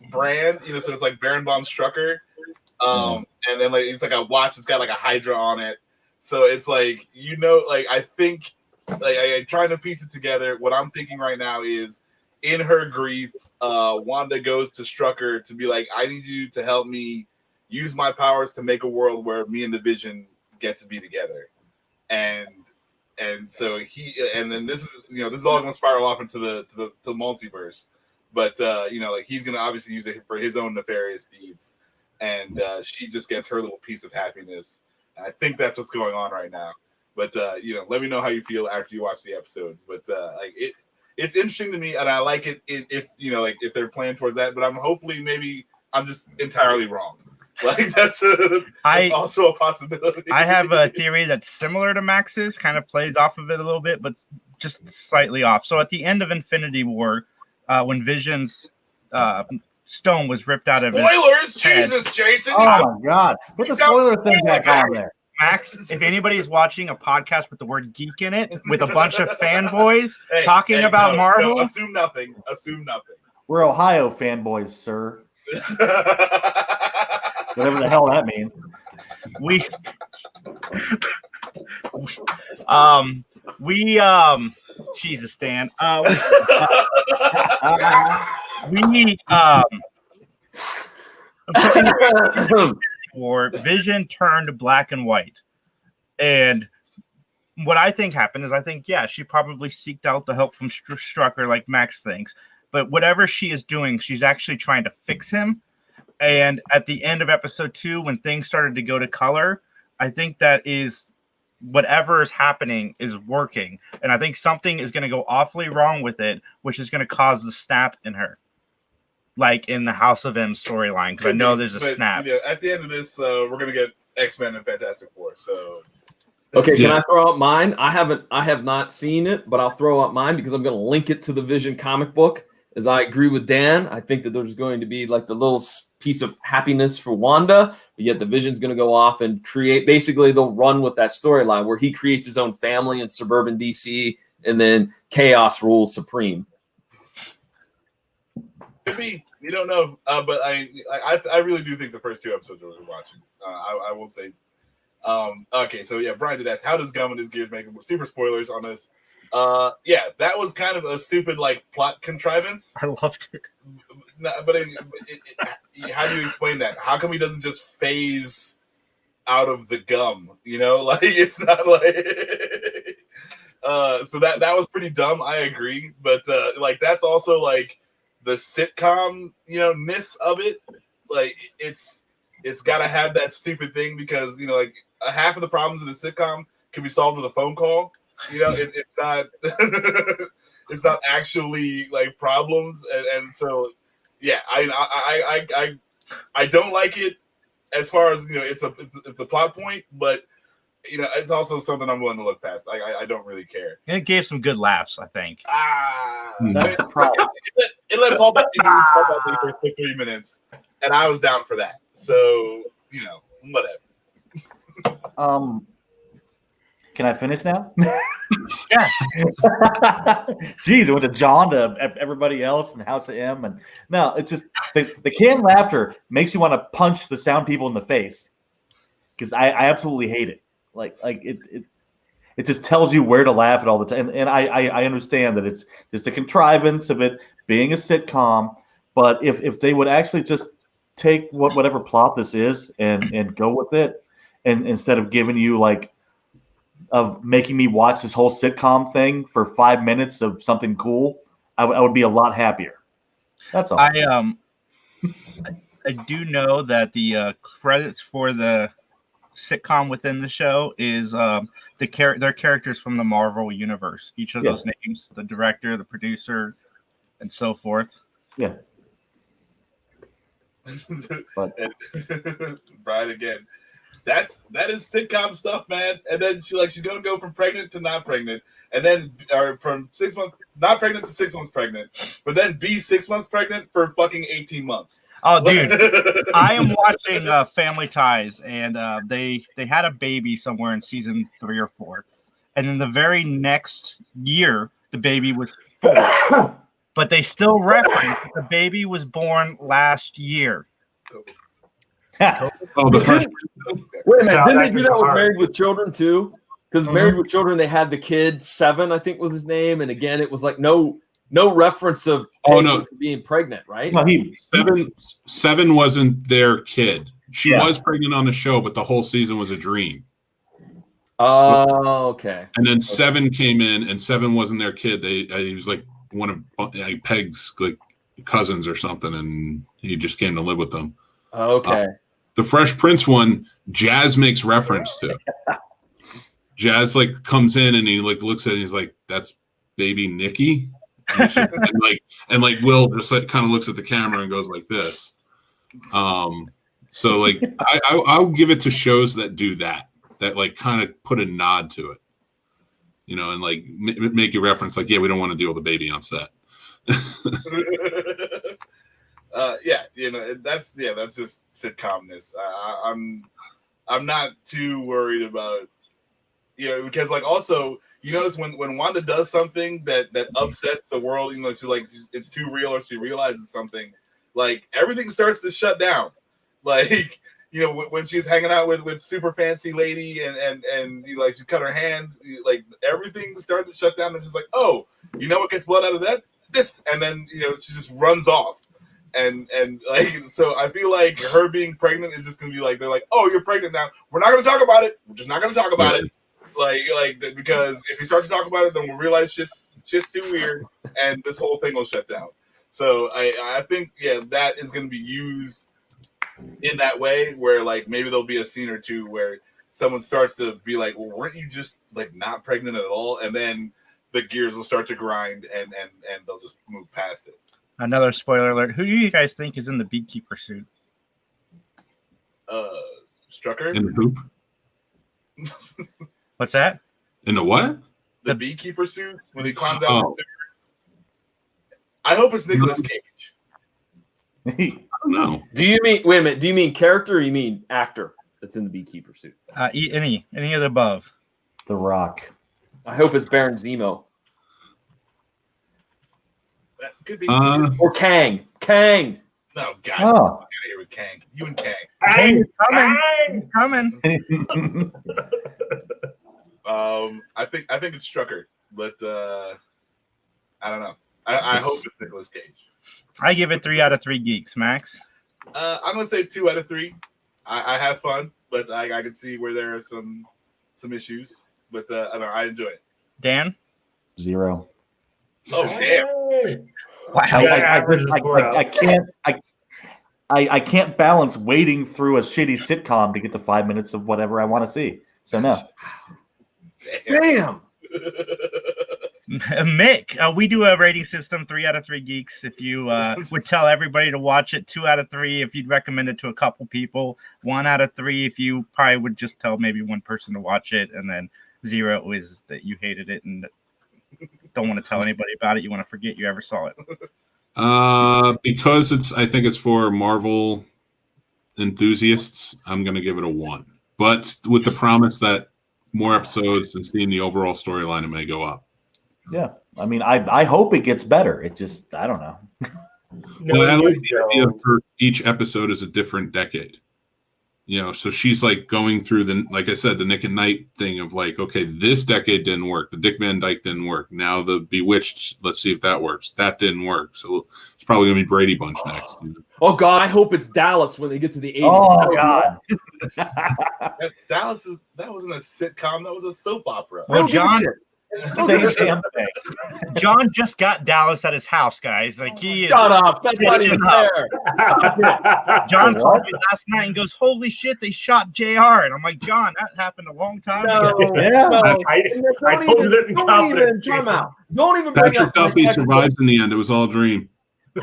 brand, so it's like Barenbaum Strucker, and then like it's like a watch that's got like a Hydra on it. So it's like I think I'm trying to piece it together. What I'm thinking right now is, in her grief, Wanda goes to Strucker to be like, I need you to help me use my powers to make a world where me and the Vision get to be together. And so then this is all going to spiral off into the multiverse. But he's going to obviously use it for his own nefarious deeds. And she just gets her little piece of happiness. And I think that's what's going on right now. But let me know how you feel after you watch the episodes. But it's interesting to me, and I like it if they're playing towards that. But maybe I'm just entirely wrong. Like that's also a possibility. I have a theory that's similar to Max's, kind of plays off of it a little bit, but just slightly off. So at the end of Infinity War, when Vision's stone was ripped out of spoilers, his head. Jesus, Jason! Oh my God! Put the spoiler thing back on there. Max, if anybody's watching a podcast with the word geek in it, with a bunch of fanboys talking about Marvel, assume nothing. We're Ohio fanboys, sir. Whatever the hell that means. Jesus, Dan. War, Vision turned black and white. And what I think happened is she probably seeked out the help from Strucker like Max thinks. But whatever she is doing, she's actually trying to fix him. And at the end of episode 2, when things started to go to color, I think that is whatever is happening is working. And I think something is going to go awfully wrong with it, which is going to cause the snap in her. like in the House of M storyline? Because I know there's a But, snap. You know, at the end of this, we're gonna get X-Men and Fantastic Four. So Okay, Yeah. can I throw out mine? I have not seen it, but I'll throw out mine because I'm going to link it to the Vision comic book. As I agree with Dan, I think that there's going to be like the little piece of happiness for Wanda, but yet the Vision's going to go off and create. Basically, they'll run with that storyline where he creates his own family in suburban DC, and then chaos rules supreme. could be. You don't know. But I really do think the first 2 episodes are worth watching. I will say. Okay, so yeah, Brian did ask, how does Gum and his gears make super spoilers on this? Yeah, that was kind of a stupid like plot contrivance. I loved it. No, but how do you explain that? How come he doesn't just phase out of the gum? You know, like it's not like. So that was pretty dumb. I agree, but like that's also like the sitcom, you know, ness of it. Like it's got to have that stupid thing because you know, like half of the problems in a sitcom can be solved with a phone call. You know, it's not it's not actually like problems, and so yeah, I don't like it as far as you know, it's a plot point, but you know, it's also something I'm willing to look past. I don't really care. And it gave some good laughs, I think. That's the problem. It let Paul back for 3 minutes, and I was down for that. So you know, whatever. Can I finish now? Yeah. Jeez, it went to John to everybody else and House of M, and no, it's just the canned laughter makes you want to punch the sound people in the face because I absolutely hate it. Like it just tells you where to laugh at all the time, and I understand that it's just a contrivance of it being a sitcom, but if they would actually just take whatever plot this is and go with it, and instead of giving you like of making me watch this whole sitcom thing for 5 minutes of something cool, I would be a lot happier. That's all. I do know that the credits for the sitcom within the show is their characters from the Marvel universe. Each of those names, the director, the producer, and so forth. Yeah. But Brian again. That is sitcom stuff, man. And then she's gonna go from pregnant to not pregnant, and then or from 6 months not pregnant to 6 months pregnant, but then be 6 months pregnant for fucking 18 months. Oh, dude, I am watching Family Ties, and they had a baby somewhere in season 3 or 4, and then the very next year the baby was 4, but they still reference the baby was born last year. Oh, the first. Wait a minute, No, didn't they that do is that with hard. Married with Children too? Because Married with Children, they had the kid 7, I think was his name, and again, it was like no reference of being pregnant, right? no, Seven wasn't their kid. She was pregnant on the show, but the whole season was a dream. Oh, okay. And then 7 came in, and 7 wasn't their kid. He was like one of Peg's like cousins or something, and he just came to live with them. Okay. The Fresh Prince one, Jazz makes reference to. Jazz like comes in and he like looks at it and he's like, "That's baby Nikki," and Will just like kind of looks at the camera and goes like this. So like I'll give it to shows that do that like kind of put a nod to it, you know, and like make you reference like, yeah, we don't want to deal with a baby on set. Yeah, you know, that's just sitcomness. I'm not too worried about, you know, because like also you notice when Wanda does something that upsets the world, you know, it's too real or she realizes something, like everything starts to shut down. Like, you know, when she's hanging out with super fancy lady and you know, like she cut her hand, like everything started to shut down, and she's like, oh, you know what gets blood out of that? This, and then you know she just runs off. And like, so I feel like her being pregnant is just gonna be like, they're like, oh, you're pregnant now. We're not gonna talk about it. We're just not gonna talk about it. Like because if we start to talk about it, then we'll realize shit's too weird, and this whole thing will shut down. So I think that is gonna be used in that way, where like maybe there'll be a scene or two where someone starts to be like, well, weren't you just like not pregnant at all? And then the gears will start to grind, and they'll just move past it. Another spoiler alert. Who do you guys think is in the beekeeper suit? Strucker. In the hoop. What's that? In the what? The beekeeper suit when he climbs out. The suit. I hope it's Nicolas Cage. I don't know. Do you mean wait a minute? Do you mean character or you mean actor that's in the beekeeper suit? Any of the above. The Rock. I hope it's Baron Zemo That could be. or Kang. Kang. No, God. Oh. Get out of here with Kang. You and Kang. Kang is coming. He's coming. I think it's Strucker, but I don't know. I hope it's Nicolas Cage. I give it 3 out of 3 geeks, Max. I'm gonna say 2 out of 3. I have fun, but I can see where there are some issues. But I don't know, I enjoy it. Dan? 0. Oh damn! Wow. I can't balance wading through a shitty sitcom to get the 5 minutes of whatever I want to see. So no. Damn. Mick, we do a rating system, 3 out of 3 geeks. If you would tell everybody to watch it, 2 out of 3 if you'd recommend it to a couple people, 1 out of 3 if you probably would just tell maybe one person to watch it, and then 0 is that you hated it and don't want to tell anybody about it. You want to forget you ever saw it. Because I think it's for Marvel enthusiasts, I'm going to give it a 1. But with the promise that more episodes and seeing the overall storyline, it may go up. Yeah. I mean, I hope it gets better. It just, I don't know. Well, I like the idea for each episode is a different decade. You know, so she's like going through like I said, the Nick and Knight thing of like, okay, this decade didn't work. The Dick Van Dyke didn't work. Now the Bewitched, let's see if that works. That didn't work. So it's probably going to be Brady Bunch next. You know? Oh God, I hope it's Dallas when they get to the 80s. Oh God. Dallas that wasn't a sitcom. That was a soap opera. Well, John, Same damn thing. John just got Dallas at his house, guys. Like he is. Shut up. That's not even fair. John called me last night and goes, "Holy shit, they shot JR." And I'm like, John, that happened a long time ago. No, Yeah. no. I told you that in confidence, Time Jason. out. Don't even bring Patrick up Duffy survives in the end. It was all a dream.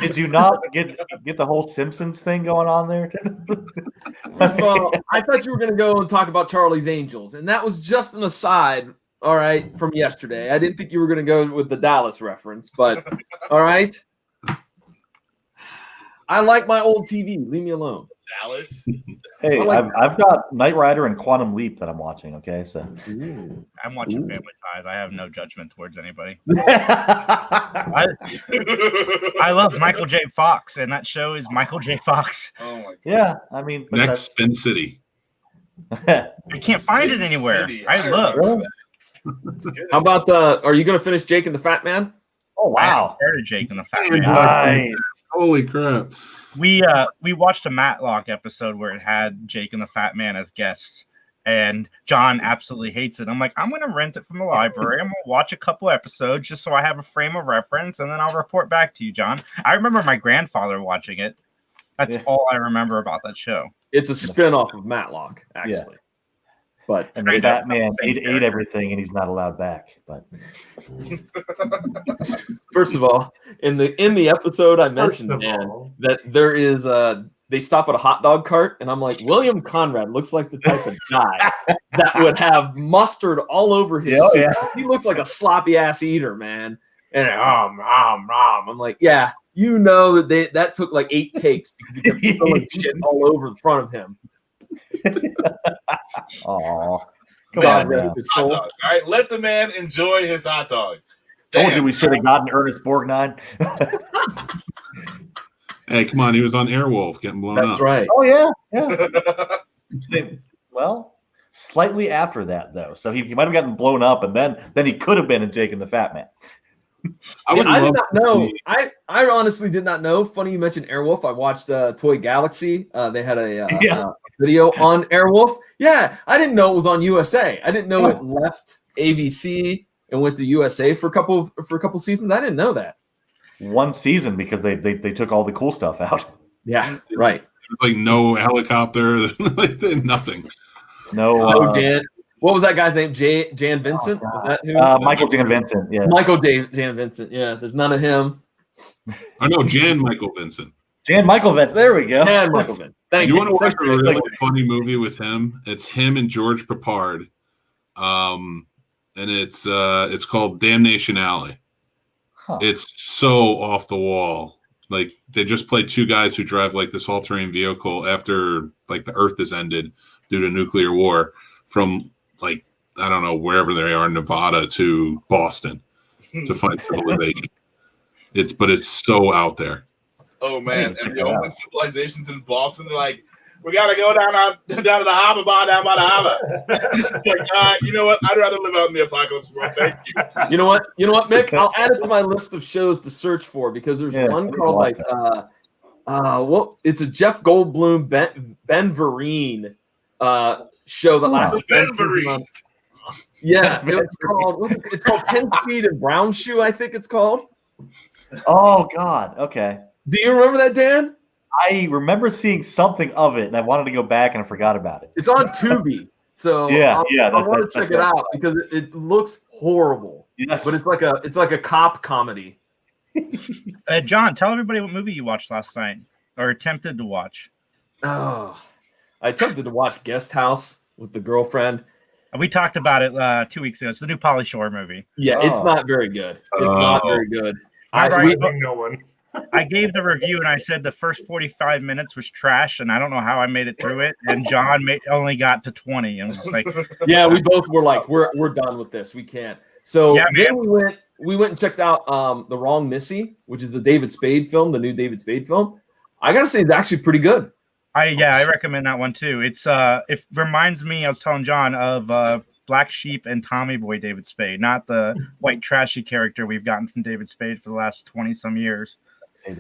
Did you not get the whole Simpsons thing going on there? First of all, I thought you were going to go and talk about Charlie's Angels, and that was just an aside. All right, from yesterday. I didn't think you were going to go with the Dallas reference, but all right. I like my old TV. Leave me alone. Dallas. Hey, I like- I've got Knight Rider and Quantum Leap that I'm watching. Okay, so I'm watching Family Ties. I have no judgment towards anybody. yeah, I love Michael J. Fox, and that show is Michael J. Fox. Oh my God. I mean, but Next, Spin City. I can't find it anywhere. City. I look. Really? How about are you going to finish Jake and the Fat Man? Oh wow, Started Jake and the Fat Man. nice. Holy crap. We watched a Matlock episode where it had Jake and the Fat Man as guests, and John absolutely hates it. I'm like, I'm gonna rent it from the library. I'm gonna watch a couple episodes just so I have a frame of reference, and then I'll report back to you, John. I remember my grandfather watching it. That's all I remember about that show. It's a spin-off of Matlock, actually. Yeah. But And the Fat Man ate everything, and he's not allowed back. But first of all, in the episode I mentioned, man, that there is they stop at a hot dog cart, and I'm like, William Conrad looks like the type of guy that would have mustard all over his suit. Yeah. He looks like a sloppy ass eater, man. And I'm like, yeah, you know that took like 8 takes because he kept spilling shit all over the front of him. oh, come God on, rest now. his Hot soul. dog. All right, let the man enjoy his hot dog. Told you Damn. we should have gotten Ernest Borgnine. Hey, come on. He was on Airwolf getting blown up. That's right. Oh yeah. Well, slightly after that though, so he might have gotten blown up, and then he could have been in Jake and the Fat Man. I would I did love not to know. see- I honestly did not know. Funny you mentioned Airwolf. I watched Toy Galaxy. They had a video on Airwolf. Yeah, I didn't know it was on USA. I didn't know it left ABC and went to USA for a couple seasons. I didn't know that. One season because they took all the cool stuff out. Yeah, right. There's like no helicopter, like nothing. No, Jan. What was that guy's name? Jan Vincent? Was that who? Michael Jan Vincent. Yeah. Michael Jan Vincent. Yeah, there's none of him. Oh no, Jan Michael Vincent. Jan Michael Vincent. There we go. And Michael Vincent. Thanks. You want to watch a really Thanks. funny movie with him? It's him and George Papard, and it's called Damnation Alley. Huh. It's so off the wall. Like they just play two guys who drive like this all-terrain vehicle after like the Earth has ended due to nuclear war from like I don't know wherever they are, Nevada to Boston, to find civilization. It's so out there. Oh man, and the only civilizations in Boston are like, we gotta go down to the harbor bar down by the harbor. It's like, you know what? I'd rather live out in the apocalypse world. Thank you. You know what, Mick? I'll add it to my list of shows to search for because there's one called like it's a Jeff Goldblum Ben Vereen show that lasted Ben Vereen. Yeah, it's called 10 Speed and Brown Shoe, I think it's called. Oh God. Okay. Do you remember that, Dan? I remember seeing something of it, and I wanted to go back, and I forgot about it. It's on Tubi, so I want to check it out because it looks horrible. Yes. But it's like a cop comedy. John, tell everybody what movie you watched last night or attempted to watch. Oh, I attempted to watch Guest House with the girlfriend. We talked about it 2 weeks ago. It's the new Pauly Shore movie. Yeah, it's not very good. It's not very good. No one. I gave the review and I said the first 45 minutes was trash, and I don't know how I made it through it. And John only got to 20, and was like, "Yeah, we both were like, we're done with this. We can't." So then we went and checked out The Wrong Missy, which is the David Spade film, the new David Spade film. I gotta say, it's actually pretty good. I recommend that one too. It's it reminds me, I was telling John, of Black Sheep and Tommy Boy David Spade, not the white trashy character we've gotten from David Spade for the last 20 some years.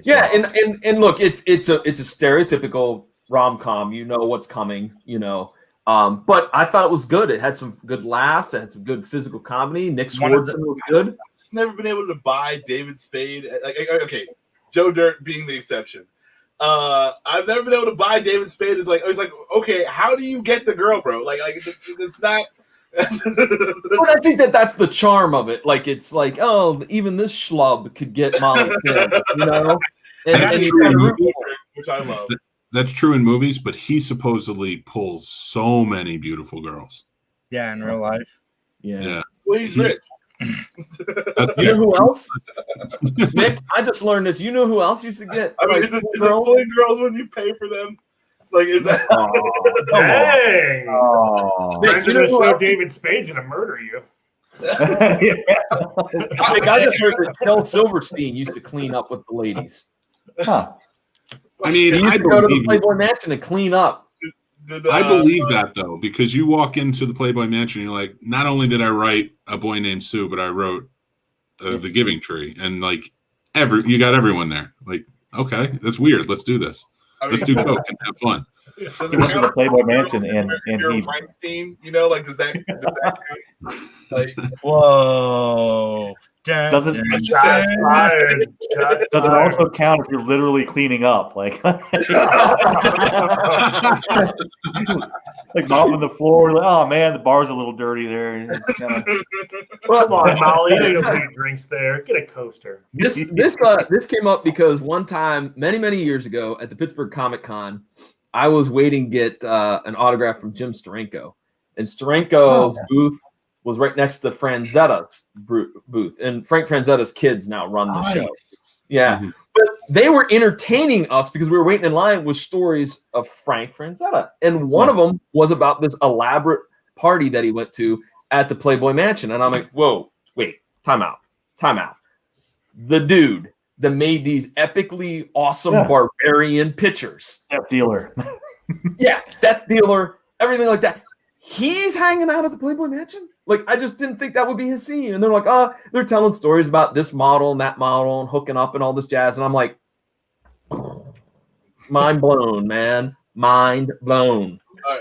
Yeah, and look, it's a stereotypical rom-com. You know what's coming, but I thought it was good. It had some good laughs. It had some good physical comedy. Nick Swardson was good. I've just never been able to buy David Spade. Okay, Joe Dirt being the exception. I've never been able to buy David Spade. It's like okay, how do you get the girl, bro? Like it's not. But I think that's the charm of it. Like it's like, oh, even this schlub could get Molly Sim, And That's true in movies, which I love. That's true in movies, but he supposedly pulls so many beautiful girls. Yeah, in real life. Yeah. Well, he's rich. You know who else? Nick, I just learned this. You know who else used to get? I mean, is it pulling girls when you pay for them? Like, is that? Dang! Nick, you know who else? David Spade's gonna murder you. Nick, I just heard that Kel Silverstein used to clean up with the ladies. Huh. I mean, He used I to go to the believe, Playboy Mansion and clean up. I believe that though, because you walk into the Playboy Mansion, you're like, not only did I write A Boy Named Sue, but I wrote The Giving Tree, and like you got everyone there. Like, okay, that's weird. Let's do this. Let's do coke and have fun. He went to the Playboy Mansion and he. Weinstein, like does that count? Like, Whoa! Does it also count if you're literally cleaning up, like like mopping the floor? Like, oh man, the bar's a little dirty there. Come on, Molly, you don't put drinks there. Get a coaster. This came up because one time, many years ago, at the Pittsburgh Comic Con, I was waiting to get an autograph from Jim Steranko, and Steranko's booth was right next to Franzetta's booth, and Frank Franzetta's kids now run the show. Yeah, but they were entertaining us because we were waiting in line with stories of Frank Franzetta, and one of them was about this elaborate party that he went to at the Playboy Mansion, and I'm like, whoa, wait, time out. The dude that made these epically awesome barbarian pictures. Death dealer. Death dealer, everything like that. He's hanging out at the Playboy Mansion? Like, I just didn't think that would be his scene. And they're like, they're telling stories about this model and that model and hooking up and all this jazz. And I'm like, mind blown, man. Mind blown.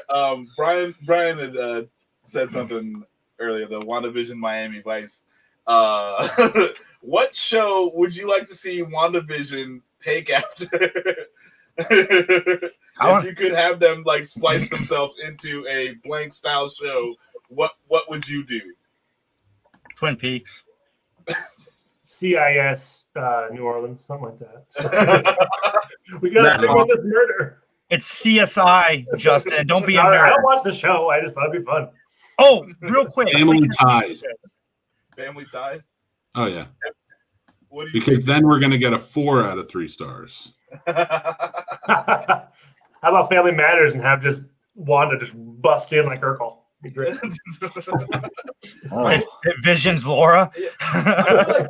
All right, Brian had said something earlier, the WandaVision Miami Vice. What show would you like to see WandaVision take after? If you could have them like splice themselves into a blank style show, what would you do? Twin Peaks. CIS New Orleans, something like that. So, we gotta figure out this murder. It's CSI, Justin. Don't be a I nerd. don't watch the show. I just thought it'd be fun. Oh, real quick. Family Ties. Family Ties. Oh yeah, What do you because then we're gonna get a 4 out of 3 stars. How about Family Matters and have just Wanda just bust in like Urkel? Be great. Oh. Vision's Laura. be the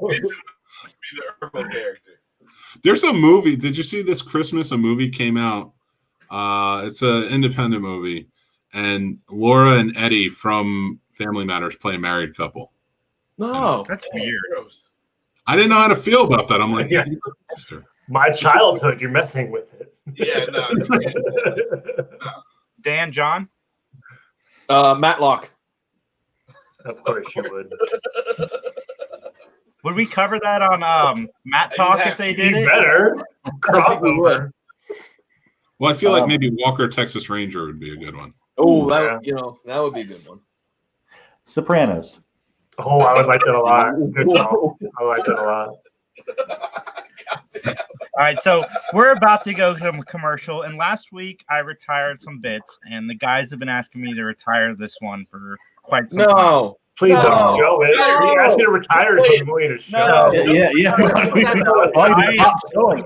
Urkel character. There's a movie. Did you see this Christmas? A movie came out. It's an independent movie, and Laura and Eddie from Family Matters play a married couple. No. That's weird. Gross. I didn't know how to feel about that. I'm like, Yeah. My childhood, you're messing with it. Yeah, no. You can't. Dan, John? Matlock. Of course you would. Would we cover that on Matt Talk if they did You it? better. I think we would. Crossover. well, I feel like maybe Walker Texas Ranger would be a good one. Oh, that Yeah. that would be a good one. Sopranos. Oh, I would like that a lot. Good call. I like that a lot. All right, so we're about to go to a commercial, and last week I retired some bits, and the guys have been asking me to retire this one for quite some time. No. Please No. don't show it. No. You asked me to retire so I'm going to show No. it. Yeah. No. Why you stop showing?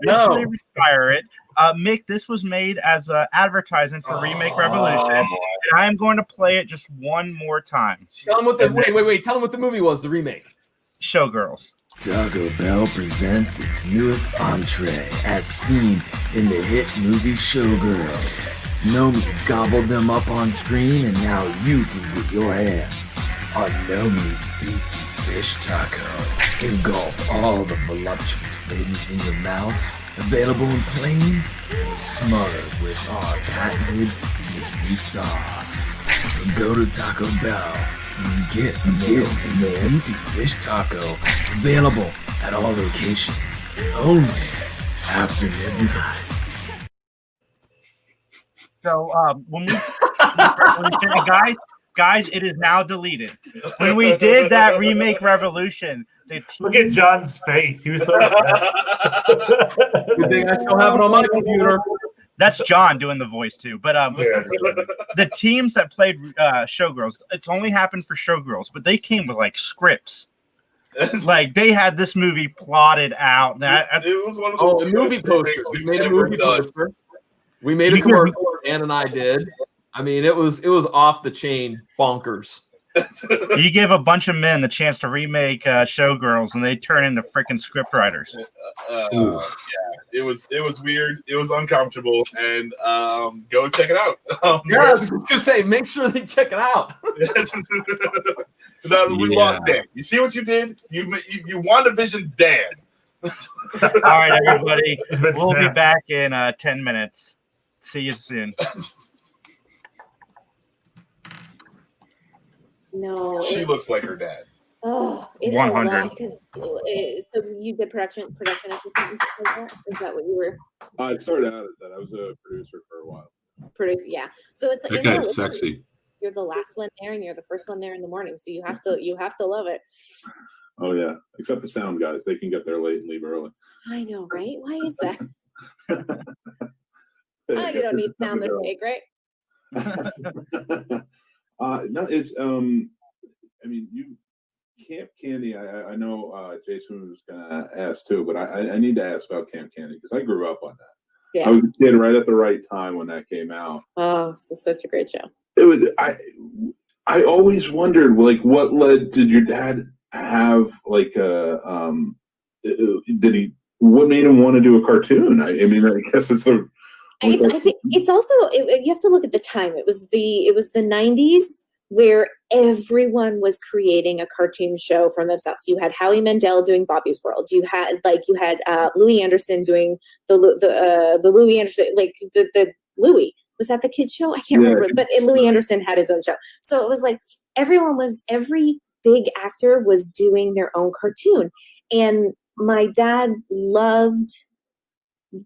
No. Officially retire it. Mick, this was made as an advertisement for Remake Revolution, and I am going to play it just one more time. Tell them what the wait. Tell them what the movie was. The remake. Showgirls. Taco Bell presents its newest entree, as seen in the hit movie Showgirls. Nomi gobbled them up on screen, and now you can get your hands on Nomi's beefy fish taco. Engulf all the voluptuous flavors in your mouth. Available in plain, smothered with our patented mystery sauce. So go to Taco Bell and get Nomi's beefy fish taco. Available at all locations. Only after midnight. So when guys, it is now deleted. When we did that Remake Revolution, Look at John's face. He was so upset. Good thing I still have it on my computer. that's John doing the voice too. But the teams that played Showgirls, it's only happened for Showgirls, but they came with like scripts. Like they had this movie plotted out. It was one of the movie posters. We made a movie poster. We made a commercial, Ann and I did. I mean, it was off the chain bonkers. You give a bunch of men the chance to remake Showgirls, and they turn into freaking scriptwriters. Yeah, it was weird. It was uncomfortable, and go check it out. Yeah, I was just gonna say, make sure they check it out. We lost Dan. You see what you did? You WandaVision Dan. All right, everybody. We'll be snapped. back in 10 minutes. See you soon. No. She looks like her dad. Oh, it's 100. a lot because so you did production assistant. Is that what you were I started out as that. I was a producer for a while. producing? Yeah. So it's That guy's sexy. You're the last one there, and you're the first one there in the morning. So you have to love it. Oh yeah, except the sound guys, they can get there late and leave early. I know, right? Why is that? You don't need sound mistake, right? No, it's I mean, you Camp Candy. I know Jason was gonna ask too, but I need to ask about Camp Candy because I grew up on that. Yeah. I was a kid right at the right time when that came out. Oh, it's such a great show. It was I always wondered like what did your dad have like what made him want to do a cartoon? I mean, I guess it's the. I think it's also you have to look at the time. It was the 90s where everyone was creating a cartoon show for themselves. You had Howie Mandel doing Bobby's World. You had Louis Anderson doing the Louis Anderson, like the Louis. Was that the kids show? I can't remember. But Louis Anderson had his own show. So it was like every big actor was doing their own cartoon. And my dad loved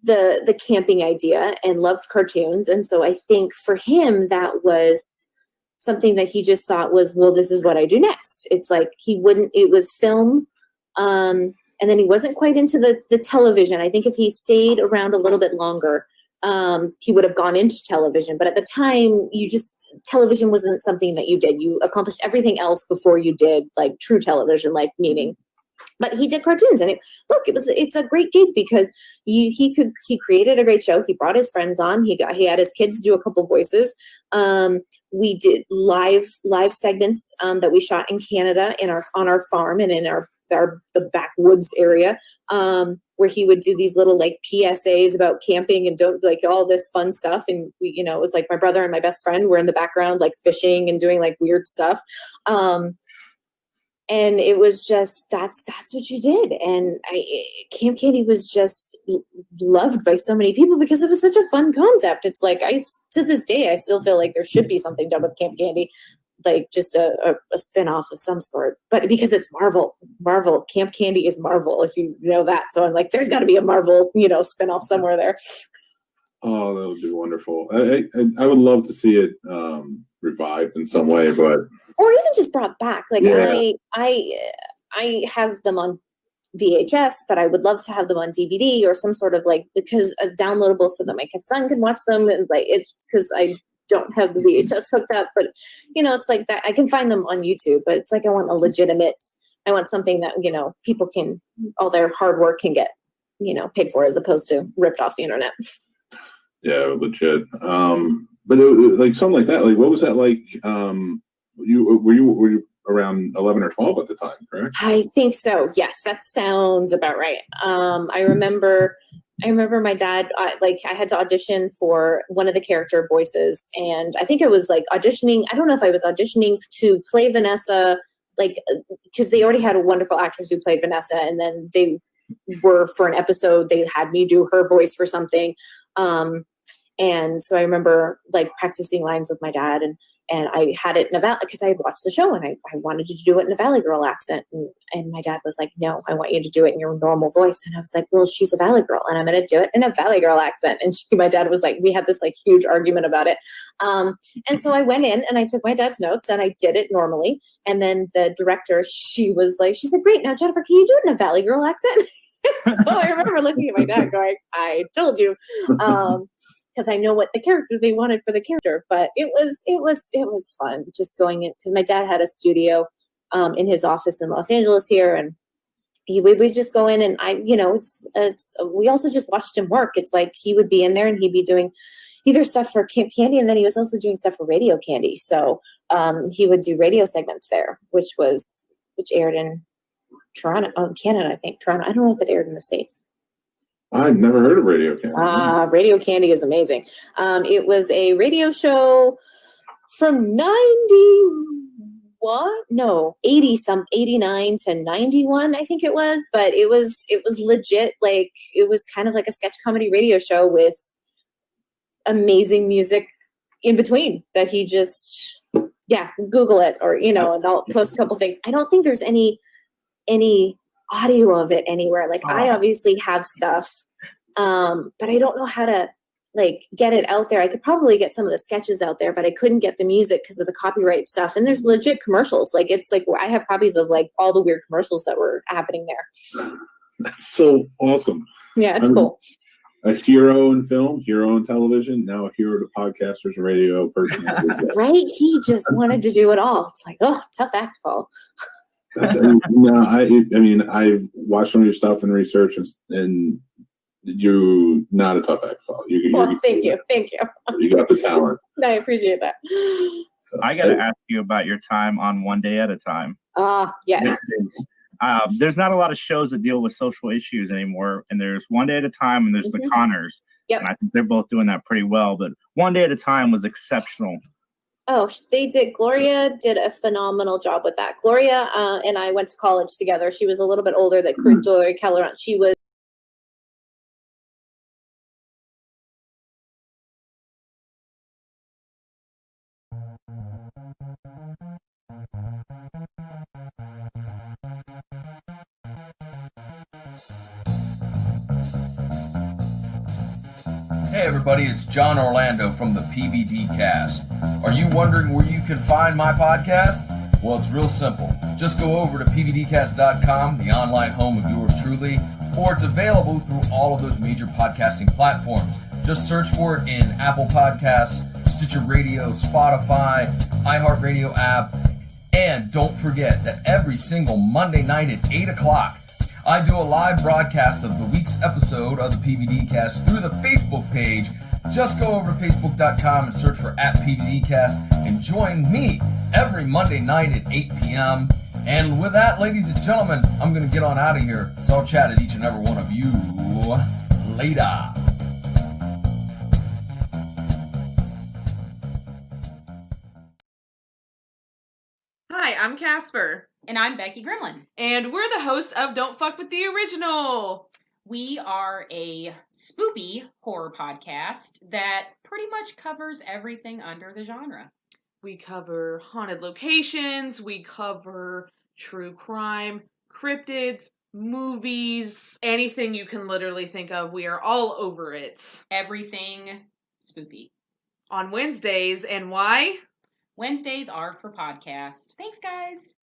the camping idea and loved cartoons. And so I think for him, that was something that he just thought was, well, this is what I do next. It's like it was film And then he wasn't quite into the television. I think if he stayed around a little bit longer, he would have gone into television. But at the time, television wasn't something that you did. You accomplished everything else before you did like true television, like meaning. But he did cartoons, and it's a great gig because he created a great show. He brought his friends on. He had his kids do a couple voices. We did live segments that we shot in Canada on our farm and in the backwoods area, where he would do these little like PSAs about camping and don't like all this fun stuff. And we, it was like my brother and my best friend were in the background, like fishing and doing like weird stuff. And it was just, that's what you did. And Camp Candy was just loved by so many people because it was such a fun concept. It's like, to this day, I still feel like there should be something done with Camp Candy, like just a spinoff of some sort. But because it's Marvel, Camp Candy is Marvel, if you know that. So I'm like, there's got to be a Marvel, spinoff somewhere there. Oh, that would be wonderful. I would love to see it revived in some way, but or even just brought back. Like yeah. I have them on VHS, but I would love to have them on DVD or some sort of because downloadable so that my son can watch them. And it's because I don't have the VHS hooked up, but it's like that. I can find them on YouTube, but it's like I want something that people can, all their hard work can get paid for, as opposed to ripped off the internet. Yeah, legit. But like something like that. Like, what was that like? Were you around 11 or 12 at the time, correct? I think so. Yes, that sounds about right. I remember my dad. I had to audition for one of the character voices, and I think it was like auditioning. I don't know if I was auditioning to play Vanessa, because they already had a wonderful actress who played Vanessa, and then they were for an episode. They had me do her voice for something. And so I remember practicing lines with my dad, and I had it in a Valley, because I had watched the show and I wanted to do it in a Valley Girl accent. And my dad was like, no, I want you to do it in your normal voice. And I was like, well, she's a Valley Girl and I'm going to do it in a Valley Girl accent. And my dad was like, we had this huge argument about it. And so I went in and I took my dad's notes and I did it normally. And then the director, she said, great. Now, Jennifer, can you do it in a Valley Girl accent? So I remember looking at my dad going, I told you. Because I know what the character they wanted for the character, but it was fun just going in, because my dad had a studio in his office in Los Angeles here, and we would just go in, and we also just watched him work. It's like he would be in there and he'd be doing either stuff for Camp Candy, and then he was also doing stuff for Radio Candy. So he would do radio segments there, which aired in Toronto, Canada, I think. Toronto. I don't know if it aired in the States. I've never heard of Radio Candy. Radio Candy is amazing. It was a radio show from 89 to 91, I think it was. But it was legit. It was kind of like a sketch comedy radio show with amazing music in between that he just, Google it, or, and I'll post a couple things. I don't think there's any audio of it anywhere. I obviously have stuff, but I don't know how to get it out there. I could probably get some of the sketches out there, but I couldn't get the music because of the copyright stuff. And there's legit commercials. I have copies of all the weird commercials that were happening there. That's so awesome. Yeah, it's cool. A hero in film, hero in television, now a hero to podcasters, radio person. Right? He just wanted to do it all. It's tough act to follow. I've watched some of your stuff and research, and you're not a tough act to follow. Thank you. You got the talent. I appreciate that. So I got to ask you about your time on One Day at a Time. Yes. There's not a lot of shows that deal with social issues anymore, and there's One Day at a Time, and there's the Connors. Yep. And I think they're both doing that pretty well, but One Day at a Time was exceptional. Oh, they did. Gloria did a phenomenal job with that. Gloria and I went to college together. She was a little bit older than Gloria Keller. She was. Hey everybody, it's John Orlando from the PBD Cast. Are you wondering where you can find my podcast? Well, it's real simple. Just go over to pvdcast.com, the online home of yours truly, or it's available through all of those major podcasting platforms. Just search for it in Apple Podcasts, Stitcher Radio, Spotify, iHeartRadio app, and don't forget that every single Monday night at 8 o'clock, I do a live broadcast of the week's episode of the PVDcast through the Facebook page. Just go over to facebook.com and search for @PVDcast and join me every Monday night at 8 p.m. And with that, ladies and gentlemen, I'm going to get on out of here. So I'll chat at each and every one of you later. Hi, I'm Casper. And I'm Becky Gremlin. And we're the hosts of Don't Fuck With The Original. We are a spoopy horror podcast that pretty much covers everything under the genre. We cover haunted locations, we cover true crime, cryptids, movies, anything you can literally think of. We are all over it. Everything spoopy. On Wednesdays, and why? Wednesdays are for podcast. Thanks, guys.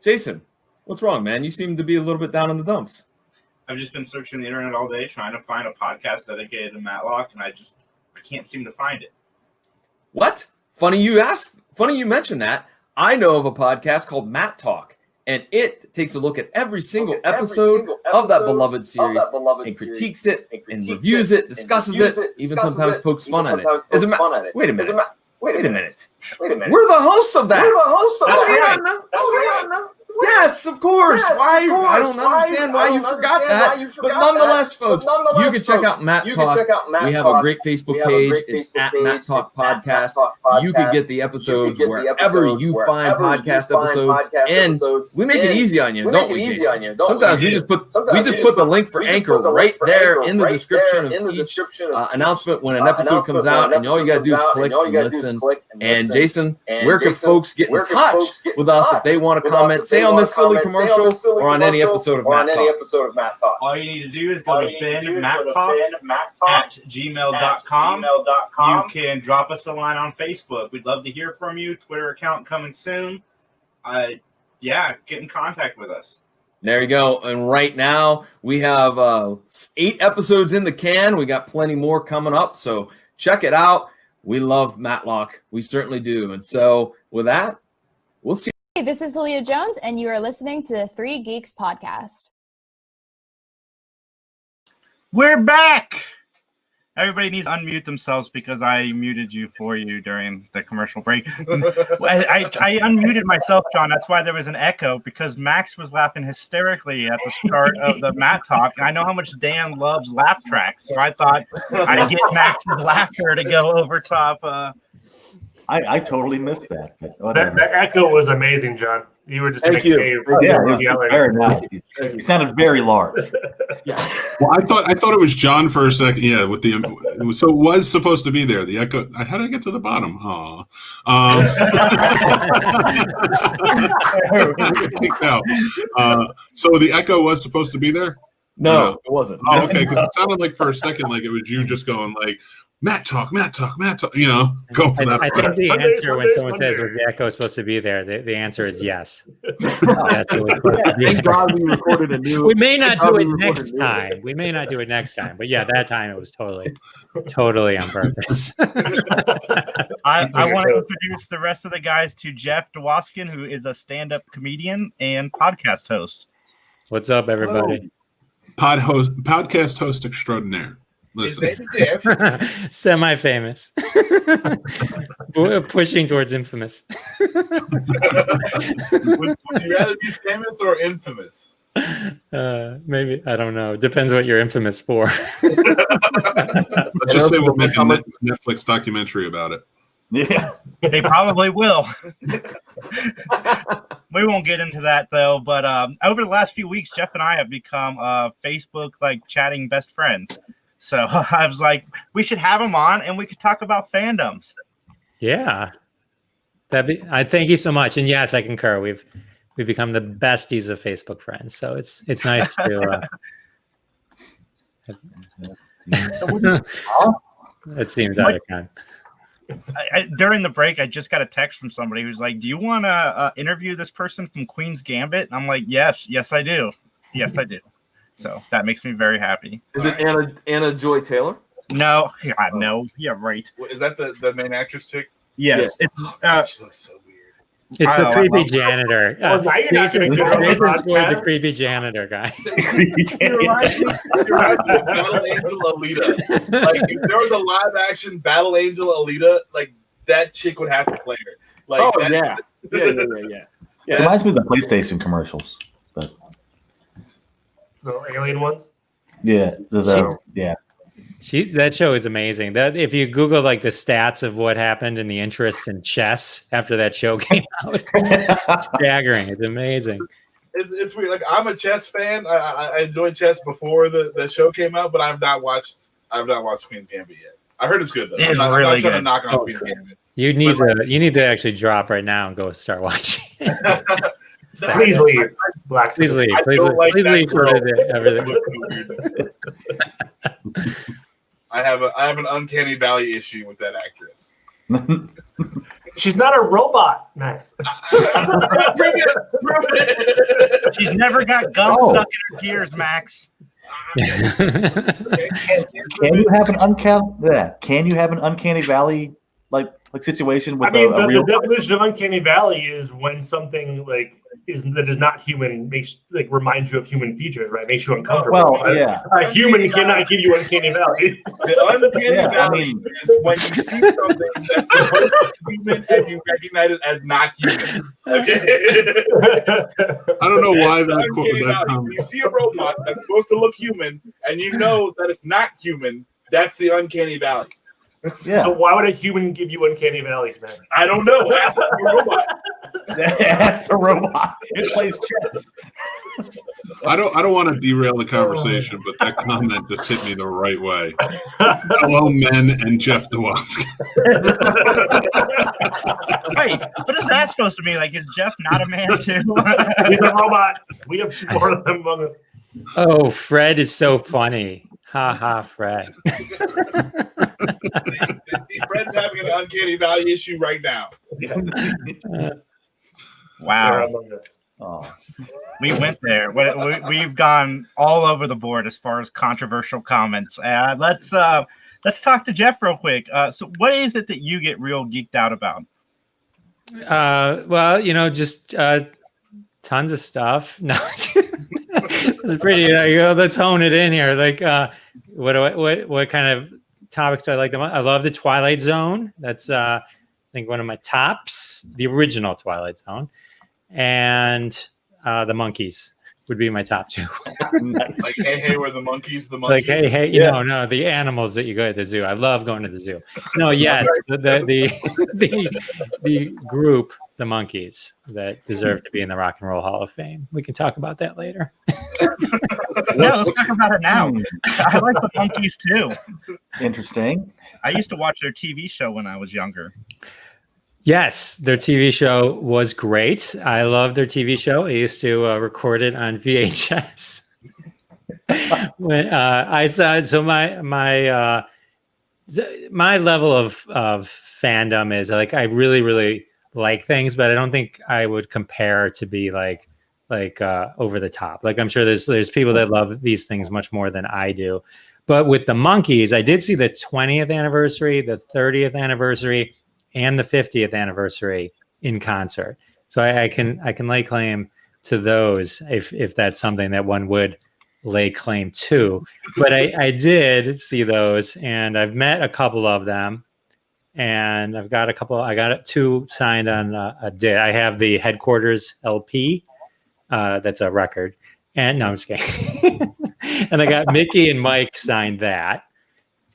Jason, what's wrong, man? You seem to be a little bit down in the dumps. I've just been searching the internet all day trying to find a podcast dedicated to Matlock, and I can't seem to find it. What? Funny you mentioned that. I know of a podcast called Matt Talk, and it takes a look at every single episode of that beloved series and critiques it and reviews it, discusses it, even sometimes pokes fun at it. Wait a minute. Wait a minute. We're the hosts of that. That's right. Yes, of course. Why? I don't understand why you forgot that. But nonetheless, folks, you can check out Matt Talk. We have a great Facebook page. It's at Matt Talk Podcast. You can get the episodes wherever you find podcast episodes, and we make it easy on you, don't we, Jason? Sometimes we just put the link for Anchor right there in the description of each announcement when an episode comes out, and all you gotta do is click and listen. And Jason, where can folks get in touch with us if they want to comment, say on this silly commercial or on any episode of Matt Talk? All you need to do is go to benmatttalk@gmail.com. You can drop us a line on Facebook. We'd love to hear from you. Twitter account coming soon. Get in contact with us. There you go. And right now we have 8 episodes in the can. We got plenty more coming up, so check it out. We love Matlock. We certainly do. And so with that, we'll see. Hey, this is Leah Jones, and you are listening to the 3 Geeks Podcast. We're back! Everybody needs to unmute themselves because I muted you for you during the commercial break. I unmuted myself, John. That's why there was an echo, because Max was laughing hysterically at the start of the Matt Talk. And I know how much Dan loves laugh tracks, so I thought I'd get Max's laughter to go over top. I totally missed that. That echo was amazing, John. You were just Thank you. It was very nice. You sounded very large. Well, I thought it was John for a second. Yeah, with the so it was supposed to be there. The echo. How did I get to the bottom? So the echo was supposed to be there. No, it wasn't. Oh, okay. Because it sounded like for a second like it was you just going like Matt Talk. Go for that. I think the answer when someone says was the echo is supposed to be there, the answer is yes. Thank God we recorded a new. We may not do it next time. But yeah, that time it was totally on purpose. I want to introduce the rest of the guys to Jeff Dwoskin, who is a stand-up comedian and podcast host. What's up, everybody? Podcast host extraordinaire. Listen. Semi-famous. Pushing towards infamous. Would you rather be famous or infamous? Maybe, I don't know. Depends what you're infamous for. Let's just say we'll make a Netflix documentary about it. Yeah. They probably will. We won't get into that though, but over the last few weeks, Jeff and I have become Facebook chatting best friends. So I was like, we should have him on and we could talk about fandoms. Yeah. I thank you so much. And yes, I concur. We've become the besties of Facebook friends. So it's nice to it seems out of kind. During the break, I just got a text from somebody who's like, "Do you want to interview this person from Queen's Gambit?" And I'm like, "Yes, I do. Yes, I do." So that makes me very happy. Is it Anna Joy Taylor? No, God, no. Yeah, right. Is that the main actress chick? Yes. Yeah. It's She looks so weird. It's a creepy janitor. Well, now you're not gonna get it Jason on scored the podcast. creepy janitor guy. It reminds me of Battle Angel Alita. Like if there was a live action Battle Angel Alita, like that chick would have to play her. Like Oh that, yeah. It reminds me of the PlayStation commercials. But The alien ones. yeah, yeah. That show is amazing. That if you Google like the stats of what happened in the interest in chess after that show came out, it's staggering. It's amazing. it's weird. Like I'm a chess fan. I enjoyed chess before the show came out, but I've not watched Queen's Gambit yet. I heard it's good though. It's I'm really not trying to good. knock on Queen's Gambit. You need to actually drop right now and go start watching. Please leave. Black. Please leave. I Please, don't like please that leave so girl. that everything. I have an uncanny valley issue with that actress. She's not a robot. Nice. Bring it. She's never got gum Oh. stuck in her gears, Max. Can you have an uncanny valley like situation with I mean, a real? the definition of uncanny valley is when something that is not human reminds you of human features, right? Makes you uncomfortable. Well, yeah. A human cannot give you uncanny valley. The uncanny Yeah, valley is when you see something that's supposed to be human and you recognize it as not human. Okay. I don't know why That's the that quote. uncanny valley. When you see a robot that's supposed to look human and you know that it's not human, that's the uncanny valley. Yeah. So why would a human give you uncanny valleys, man? I don't know. Ask the robot. That's the robot. It plays chess. I don't want to derail the conversation, but that comment just hit me the right way. Hello, men, and Jeff Dwoskin. Wait, what is that supposed to mean? Like, is Jeff not a man too? He's a robot. We have more of them among us. Oh, Fred is so funny. Ha ha, Fred. Fred's having an uncanny valley issue right now. Wow. Oh. We went there. We've gone all over the board as far as controversial comments. Let's talk to Jeff real quick. So what is it that you get real geeked out about? Well, just tons of stuff. No, it's pretty. Let's hone it in here. Like, what kind of topics do I like the most? I love the Twilight Zone. That's I think one of my tops. The original Twilight Zone, and the monkeys would be my top two. Like, hey, we're the monkeys. The Like, monkeys. hey, no, the animals that you go to the zoo. I love going to the zoo. No, yes, the group, the monkeys, that deserve to be in the Rock and Roll Hall of Fame. We can talk about that later. No, let's talk about it now. I like the monkeys too. Interesting. I used to watch their TV show when I was younger. Yes, their TV show was great. I love their TV show. I used to record it on VHS. When I saw it, so my level of fandom is like I really like things, but I don't think I would compare to be like over the top. Like I'm sure there's people that love these things much more than I do. But with the monkeys, I did see the 20th anniversary, the 30th anniversary, and the 50th anniversary in concert. So I can lay claim to those if that's something that one would lay claim to. But I did see those, and I've met a couple of them, and I got two signed on a disc. I have the Headquarters LP. That's a record. And no, I'm just kidding. And I got Mickey and Mike signed that.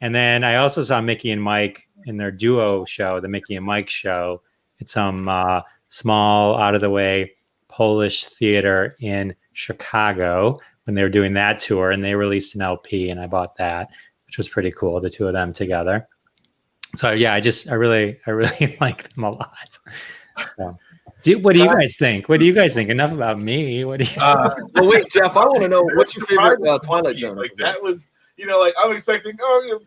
And then I also saw Mickey and Mike in their duo show, the Mickey and Mike show. It's some small, out of the way Polish theater in Chicago when they were doing that tour, and they released an LP, and I bought that, which was pretty cool, the two of them together. So yeah, I really like them a lot. So, what do you guys think? Enough about me. What do you? Well, wait, Jeff, I want to know what's your favorite Twilight Zone? Like that was, like I'm expecting,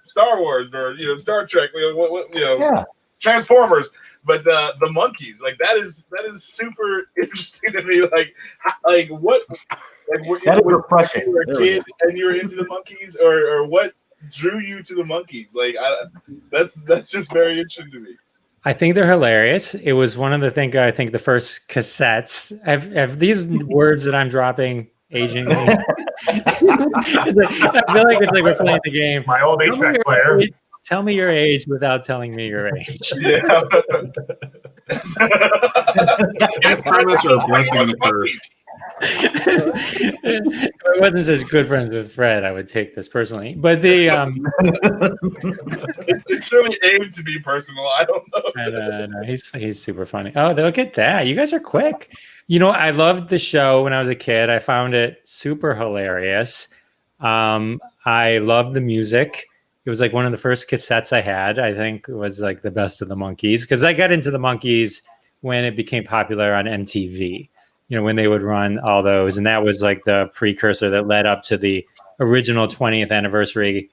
Star Wars or Star Trek. Yeah. Transformers, but the monkeys, like that is super interesting to me. Like what, like That is refreshing. you were a kid and you were into the monkeys, or what drew you to the monkeys? Like that's just very interesting to me. I think they're hilarious. It was one of the I think the first cassettes. Have these words that I'm dropping aging me? It's like, I feel like it's like we're playing the game. My old HVAC player. Tell me your age without telling me your age. Yeah. Yes, premise or blessing in the curse. If I wasn't such good friends with Fred, I would take this personally. But the it's really aimed to be personal. I don't know. no, he's super funny. Oh, look at that! You guys are quick. You know, I loved the show when I was a kid. I found it super hilarious. I loved the music. It was like one of the first cassettes I had. I think it was like the best of the Monkees, because I got into the Monkees when it became popular on MTV. You know, when they would run all those, and that was like the precursor that led up to the original 20th anniversary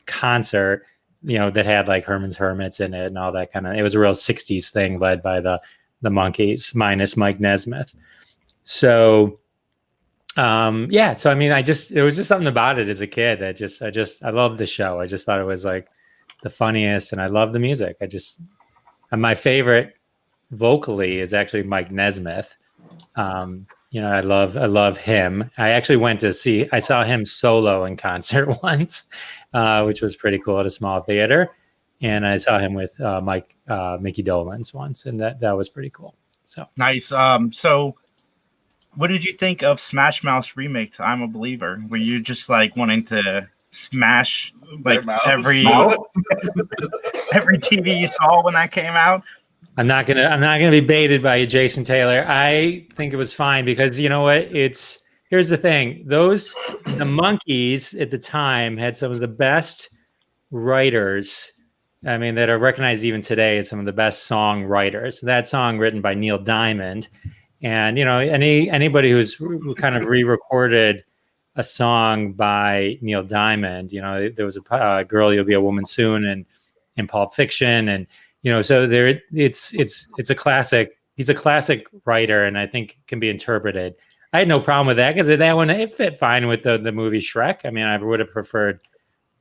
concert, you know, that had like Herman's Hermits in it and all that kind of. It was a real 60s thing led by the Monkees minus Mike Nesmith. So yeah, so I mean, there was just something about it as a kid that I loved the show. I just thought it was like the funniest, and I love the music. And my favorite vocally is actually Mike Nesmith. You know, I love him. I actually I saw him solo in concert once, which was pretty cool at a small theater. And I saw him with Mickey Dolenz once, and that was pretty cool. So nice. So what did you think of Smash Mouth's remake to I'm a Believer? Were you just like wanting to smash like every TV you saw when that came out? I'm not gonna be baited by you, Jason Taylor. I think it was fine because you know what? Here's the thing. The Monkees at the time had some of the best writers. I mean, that are recognized even today as some of the best songwriters. That song written by Neil Diamond, and you know, anybody who's kind of re-recorded a song by Neil Diamond. You know, there was a Girl, You'll Be a Woman Soon, and in Pulp Fiction, and you know, so it's a classic. He's a classic writer, and I think can be interpreted. I had no problem with that because that one it fit fine with the movie Shrek. I mean, I would have preferred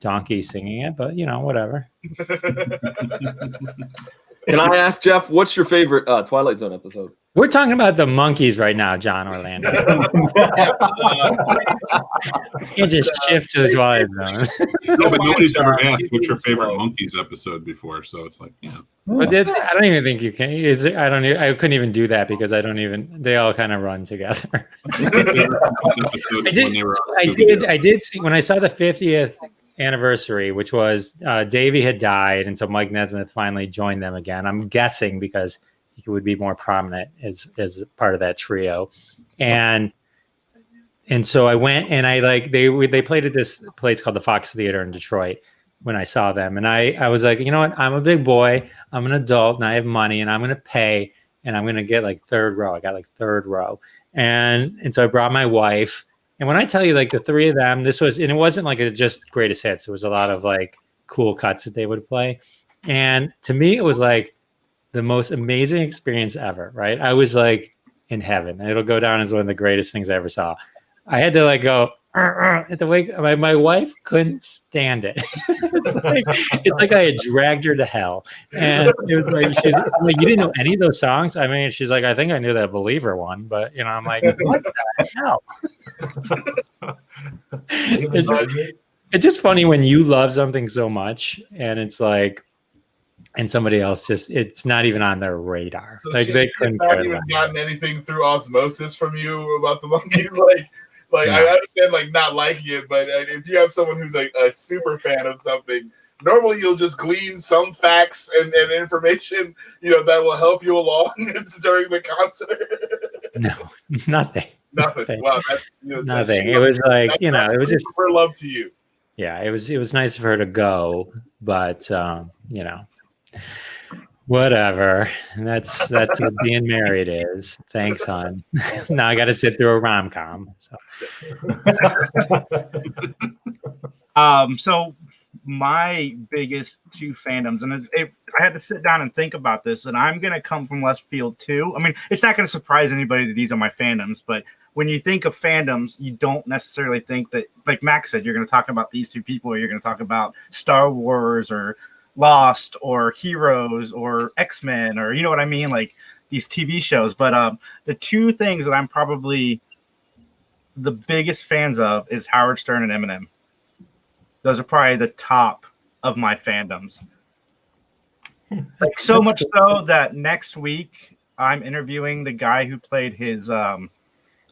Donkey singing it, but you know, whatever. Can I ask Jeff, what's your favorite Twilight Zone episode? We're talking about the Monkees right now, John Orlando. You can't just shift to the Twilight Zone. No, but nobody's ever asked what's your favorite Monkees episode before, so it's like, yeah. But I don't even think you can. I couldn't even do that because they all kind of run together. I did see when I saw the 50th anniversary, which was Davey had died, and so Mike Nesmith finally joined them again. I'm guessing because he would be more prominent as part of that trio, and so I went and they played at this place called the Fox Theater in Detroit when I saw them, and I was like, you know what, I'm a big boy, I'm an adult, and I have money, and I'm going to pay, and I'm going to get like third row. I got like third row, and so I brought my wife. And when I tell you, like the three of them, it wasn't like just greatest hits. It was a lot of like cool cuts that they would play. And to me, it was like the most amazing experience ever, right? I was like in heaven. It'll go down as one of the greatest things I ever saw. I had to like go at the wake. My wife couldn't stand it. it's like I had dragged her to hell. And it was like, she's like, you didn't know any of those songs? I mean, she's like, I think I knew that Believer one, but you know, I'm like, what the hell? It's just funny when you love something so much and it's like, and somebody else it's not even on their radar. So like they couldn't care not even about gotten anything through osmosis from you about the Monkees, Like I understand like not liking it, but if you have someone who's like a super fan of something, normally you'll just glean some facts and information, you know, that will help you along during the concert. No, nothing. Nothing. Wow, that's nothing. It was like, you know, it was just for love to you. Yeah, it was nice of her to go, but you know, whatever. That's what being married is. Thanks, hon. Now I got to sit through a rom-com. So. So my biggest two fandoms, and I had to sit down and think about this, and I'm going to come from left field too. I mean, it's not going to surprise anybody that these are my fandoms, but when you think of fandoms, you don't necessarily think that, like Max said, you're going to talk about these two people, or you're going to talk about Star Wars or Lost or Heroes or X-Men, or you know what I mean, like these TV shows. But the two things that I'm probably the biggest fans of is Howard Stern and Eminem. Those are probably the top of my fandoms. Like so much so that next week I'm interviewing the guy who played his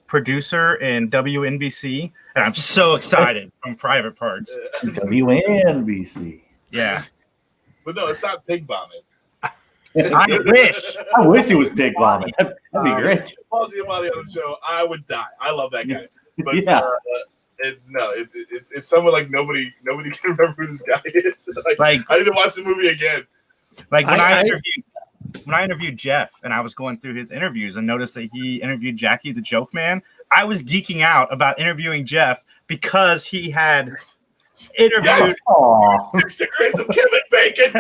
producer in WNBC, and I'm so excited from Private Parts. WNBC. Yeah. But no, it's not Pig Vomit. I wish it was Pig Vomit. That'd be great. Paul Giamatti on the show, I would die. I love that guy. But Yeah. it's someone like nobody can remember who this guy is. Like I need to watch the movie again. Like when I interviewed Jeff, and I was going through his interviews and noticed that he interviewed Jackie the Joke Man, I was geeking out about interviewing Jeff because he had interviewed 6 degrees of Kevin Bacon.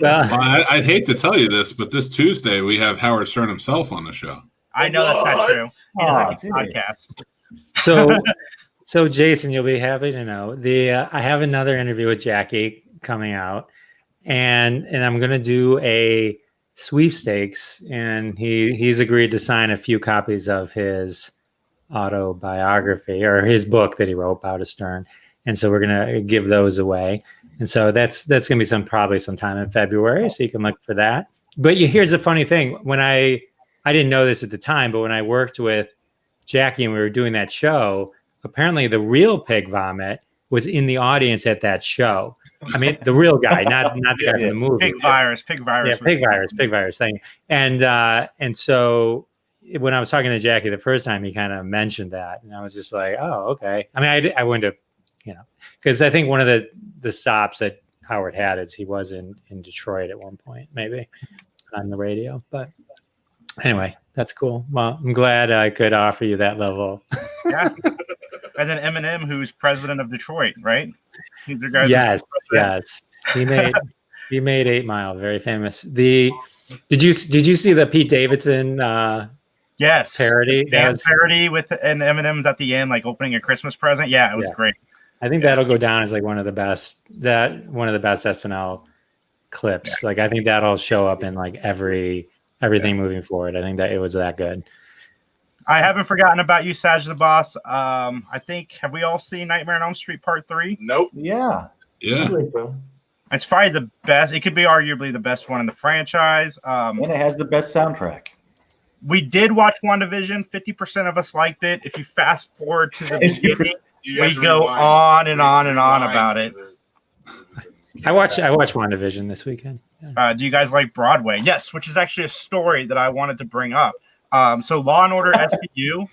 Well, I'd hate to tell you this, but this Tuesday we have Howard Stern himself on the show. I know that's not true. He doesn't have a podcast. So Jason, you'll be happy to know I have another interview with Jackie coming out, and I'm going to do a sweepstakes, and he's agreed to sign a few copies of his autobiography or his book that he wrote about Stern, and so we're going to give those away, and so that's going to be probably sometime in February, so you can look for that. But here's a funny thing: when I didn't know this at the time, but when I worked with Jackie and we were doing that show, apparently the real Pig Vomit was in the audience at that show. I mean, the real guy, not the guy from the movie. Pig virus. Yeah, pig virus thing. And so when I was talking to Jackie the first time, he kind of mentioned that, and I was just like, oh, okay. I mean, I wouldn't have, because I think one of the stops that Howard had is he was in Detroit at one point, maybe on the radio. But anyway, that's cool. Well, I'm glad I could offer you that level. Yeah. And then Eminem, who's president of Detroit, right? He's the guy. Yes. He made 8 Mile very famous. Did you see the Pete Davidson yes parody? Parody with and Eminem's at the end, like opening a Christmas present. Yeah, it was great. I think that'll go down as like one of the best SNL clips. Like I think that'll show up in like everything moving forward. I think that it was that good. I haven't forgotten about you, Saj the Boss. I think, have we all seen Nightmare on Elm Street Part 3? Nope. Yeah. It's probably the best. It could be arguably the best one in the franchise. And it has the best soundtrack. We did watch WandaVision. 50% of us liked it. If you fast forward to the beginning, we go on and on and on about it. I watched WandaVision this weekend. Do you guys like Broadway? Yes, which is actually a story that I wanted to bring up. So Law and Order SVU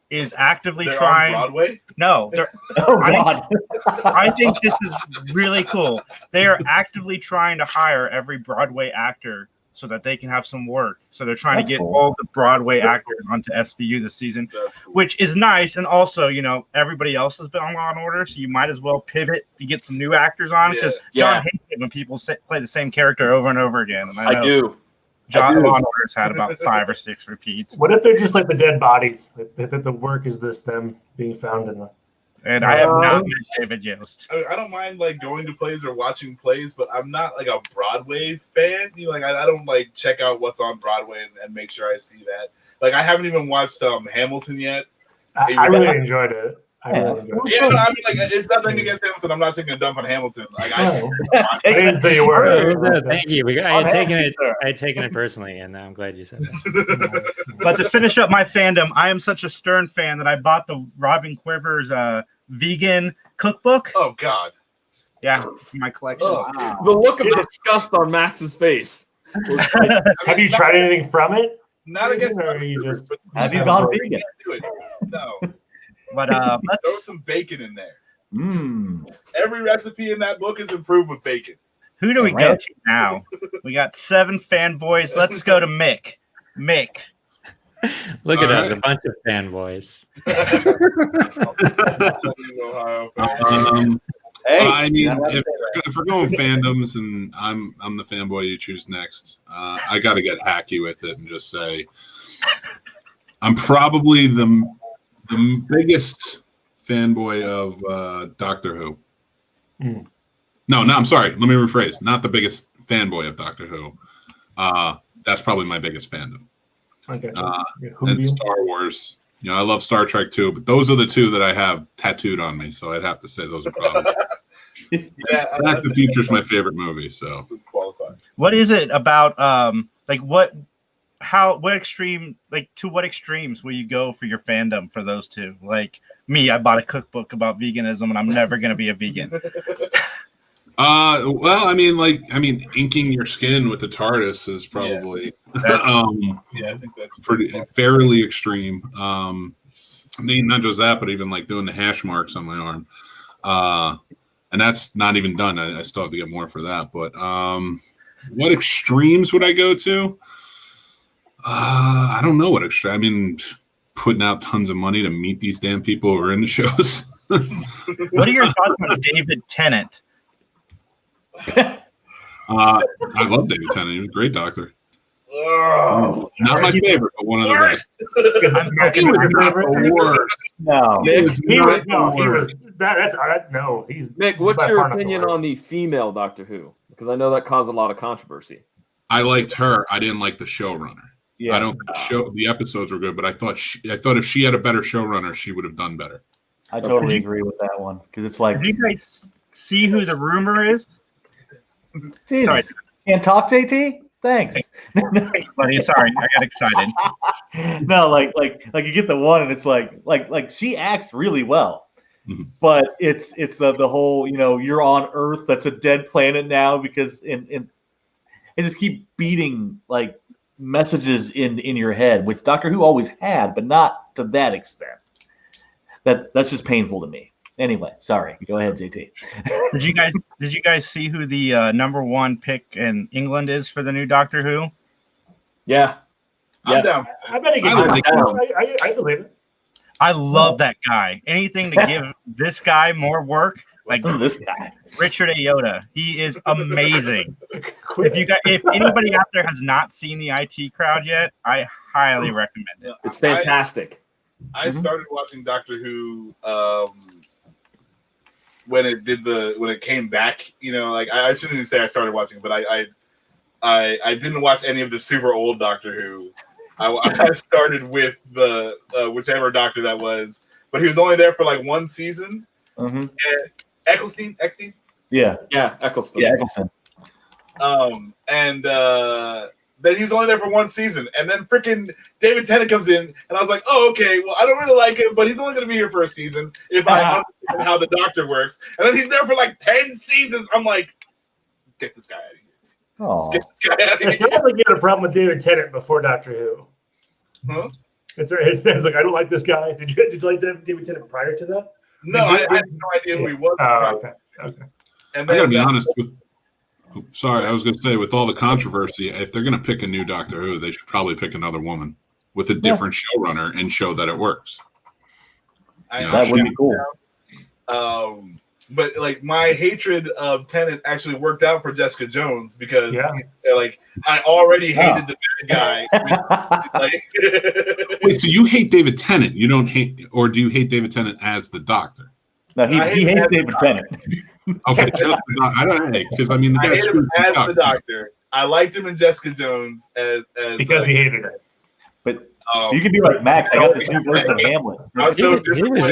is actively trying. On Broadway? No, I think this is really cool. They are actively trying to hire every Broadway actor so that they can have some work. So they're trying to get all the Broadway actors onto SVU this season, which is nice. And also, everybody else has been on Law and Order, so you might as well pivot to get some new actors on, because John hates it when people play the same character over and over again. And I do. Law and Order's had about 5 or 6 repeats. What if they're just like the dead bodies? That the work is them being found in the. And I have not met David Yost. I don't mind like going to plays or watching plays, but I'm not like a Broadway fan. I don't like check out what's on Broadway and make sure I see that. Like I haven't even watched Hamilton yet. I really enjoyed it. It's nothing against Hamilton. I'm not taking a dump on Hamilton. I didn't say you were. Thank you. I had taken it personally, and I'm glad you said that. But to finish up my fandom, I am such a Stern fan that I bought the Robin Quivers vegan cookbook. Oh God! Yeah, my collection. Wow. The look of disgust on Max's face. Have you tried anything from it? Not against. Have you gone vegan? No. But throw some bacon in there. Every recipe in that book is improved with bacon. Who do we go to now? We got 7 fanboys. Let's go to Mick. Mick. Look at us, a bunch of fanboys. I mean, if we're going fandoms and I'm the fanboy you choose next, I got to get hacky with it and just say I'm probably the biggest fanboy of Doctor Who. No, I'm sorry. Let me rephrase. Not the biggest fanboy of Doctor Who. That's probably my biggest fandom. Okay. And Star Wars. You know, I love Star Trek too, but those are the two that I have tattooed on me. So I'd have to say those are probably. Back to the Future is my favorite movie. So. What is it about? What extreme? Like, to what extremes will you go for your fandom for those two? Like me, I bought a cookbook about veganism, and I'm never gonna be a vegan. Well, I mean, inking your skin with the TARDIS is probably, I think that's fairly extreme. I mean, not just that, but even like doing the hash marks on my arm. And that's not even done. I still have to get more for that. But what extremes would I go to? I don't know what extreme. I mean, putting out tons of money to meet these damn people who are in the shows. What are your thoughts on David Tennant? I love David Tennant. He was a great doctor. Not my favorite, but one of the best. He was not the worst. No, Mick, what's your opinion on the female Doctor Who? Because I know that caused a lot of controversy. I liked her. I didn't like the showrunner. Yeah. I don't think the episodes were good, but I thought if she had a better showrunner, she would have done better. I totally agree with that one because it's like. Did you guys see who the rumor is? Jesus. Sorry. Can't talk, JT? Thanks. Thanks, buddy. Sorry, I got excited. No, like you get the one, and it's like she acts really well, but it's the whole, you know, you're on Earth, that's a dead planet now because they just keep beating like messages in your head, which Doctor Who always had, but not to that extent. That's just painful to me. Anyway, sorry. Go ahead, JT. Did you guys see who the number one pick in England is for the new Doctor Who? Yeah. Yes. I bet he can. I believe it. I love that guy. Anything to give this guy more work, like this guy, Richard Ayoda. He is amazing. If anybody out there has not seen the IT Crowd yet, I highly recommend it. It's fantastic. I started watching Doctor Who when it came back. You know, like I shouldn't even say I started watching, but I didn't watch any of the super old Doctor Who. I started with the whichever Doctor that was, but he was only there for like one season. And Eccleston? Yeah, Eccleston. Yeah, Eccleston. Then he's only there for one season, and then freaking David Tennant comes in, and I was like, "Oh, okay. Well, I don't really like him, but he's only going to be here for a season if I understand how the Doctor works." And then he's there for like 10 seasons. I'm like, "Get this guy out of here." Oh, it sounds like you had a problem with David Tennant before Doctor Who. Huh? It sounds like I don't like this guy. Did you like David Tennant prior to that? No, I had no idea who he was. Okay. And I gotta be honest with. Sorry, I was going to say, with all the controversy, if they're going to pick a new Doctor Who, they should probably pick another woman with a different showrunner and show that it works. That would be cool. But like my hatred of Tennant actually worked out for Jessica Jones because like I already hated the bad guy. Wait, so you hate David Tennant? You don't hate, or do you hate David Tennant as the Doctor? No, he hates David Tennant. Okay, I don't hate because I mean the I guy hated him as the Doctor. I liked him in Jessica Jones as because he hated it. But you could be like Max. I got this new version of Hamlet.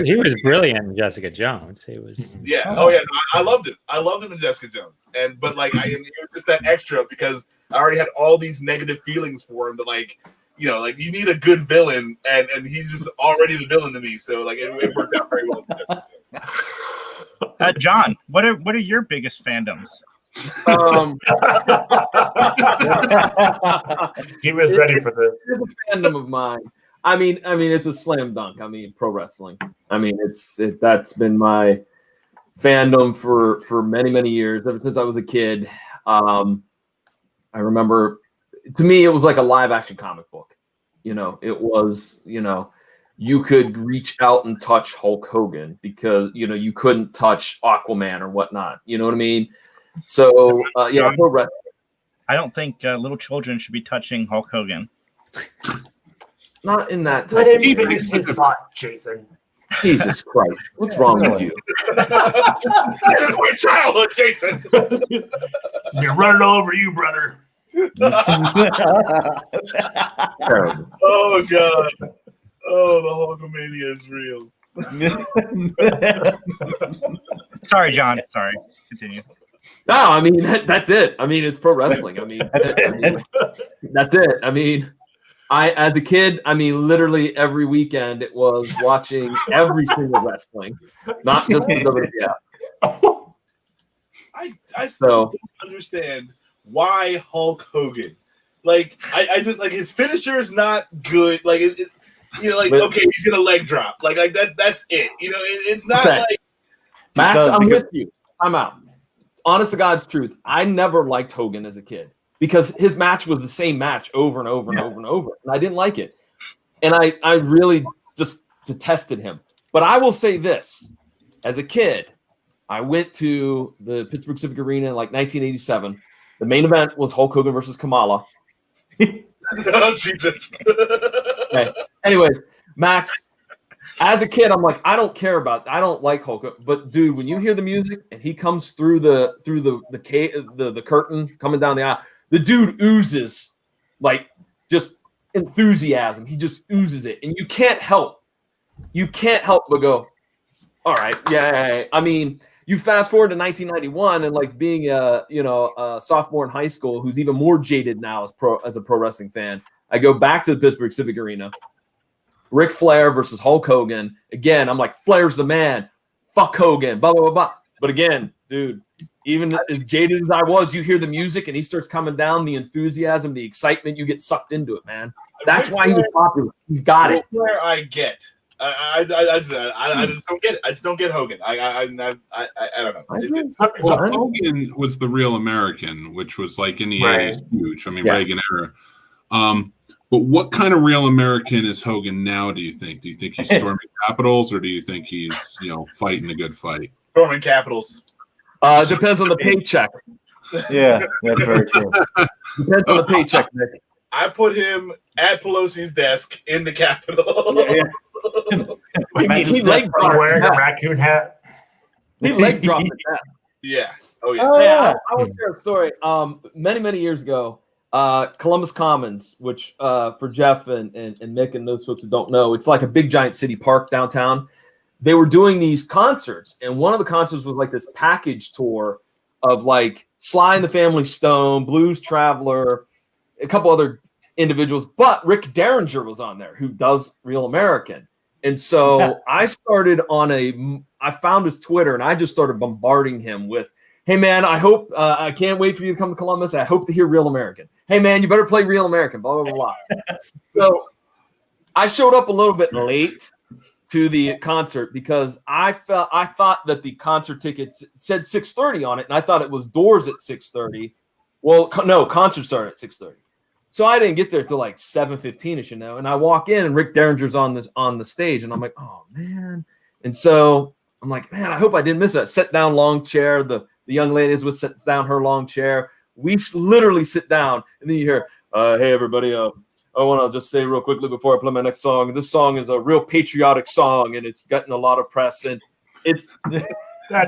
He was brilliant in Jessica Jones. He was. Yeah. Oh yeah. No, I loved him. I loved him in Jessica Jones. But like, it was just that extra because I already had all these negative feelings for him. That like, you know, like you need a good villain, and he's just already the villain to me. So like, it worked out very well. John, what are your biggest fandoms? He was ready for this. It's a fandom of mine. I mean, it's a slam dunk. I mean, pro wrestling. I mean, that's been my fandom for many years, ever since I was a kid. I remember, to me, it was like a live action comic book. You know, it was, you know, you could reach out and touch Hulk Hogan because, you know, you couldn't touch Aquaman or whatnot. You know what I mean? So, yeah, pro wrestling. I don't think little children should be touching Hulk Hogan. Not in that Let type him of even way. use his thought, Jason. Jesus Christ. What's wrong with you? This is my childhood, Jason. You're running all over you, brother. Terrible. Oh, God. Oh, the Hulkamania is real. Sorry, John. Sorry. Continue. No, I mean, that's it. I mean, it's pro wrestling. I mean, that's it. I mean, as a kid, I mean, literally every weekend it was watching every single wrestling, not just the WWF. I still don't understand why Hulk Hogan. Like, I just, like, his finisher is not good. Like, you know, like, okay, he's gonna leg drop. Like that's it. You know, it's not Okay. like Max, I'm with you. I'm out. Honest to God's truth, I never liked Hogan as a kid because his match was the same match over and over and over and over, and I didn't like it. And I really just detested him. But I will say this: as a kid, I went to the Pittsburgh Civic Arena in like 1987. The main event was Hulk Hogan versus Kamala. oh, Jesus. Okay. Anyways, Max, as a kid, I'm like, I don't like Hulk Hogan. But dude, when you hear the music and he comes through the curtain coming down the aisle, the dude oozes like just enthusiasm. He just oozes it. And you can't help but go, all right, yeah. I mean, you fast forward to 1991 and like being a sophomore in high school who's even more jaded now as a pro wrestling fan. I go back to the Pittsburgh Civic Arena. Ric Flair versus Hulk Hogan. Again, I'm like, Flair's the man. Fuck Hogan. Blah, blah, blah, blah. But again, dude, even as jaded as I was, you hear the music and he starts coming down, the enthusiasm, the excitement, you get sucked into it, man. That's why he was popular. He's got it. Where I get. I just don't get it. I just don't get Hogan. I don't know. Well, Hogan was the real American, which was like in the 80s huge. I mean, Reagan era. But what kind of real American is Hogan now, do you think? Do you think he's storming capitals or do you think he's, fighting a good fight? Storming capitals. Depends on the paycheck. Yeah, that's very true. Depends on the paycheck, Nick. I put him at Pelosi's desk in the Capitol. Yeah. He leg dropped wearing a raccoon hat. He leg dropped at that. Yeah. Oh yeah. Hey, I will share a story. Many years ago, Columbus Commons, which for Jeff and Mick and those folks that don't know, it's like a big giant city park downtown. They were doing these concerts, and one of the concerts was like this package tour of like Sly and the Family Stone, Blues Traveler, a couple other individuals, but Rick Derringer was on there, who does Real American. And so I found his Twitter and I just started bombarding him with, hey man, I hope, I can't wait for you to come to Columbus. I hope to hear Real American. Hey man, you better play Real American, blah, blah, blah, blah. So I showed up a little bit late to the concert because I thought that the concert tickets said 6:30 on it. And I thought it was doors at 6:30. Well, no, concert started at 6:30. So I didn't get there till like 7:15ish, and I walk in and Rick Derringer's on the stage, and I'm like, oh man. And so I'm like, man, I hope I didn't miss that. Sit down long chair. The young lady is with sits down her long chair. We literally sit down, and then you hear, hey everybody, I want to just say real quickly before I play my next song. This song is a real patriotic song, and it's gotten a lot of press, and it's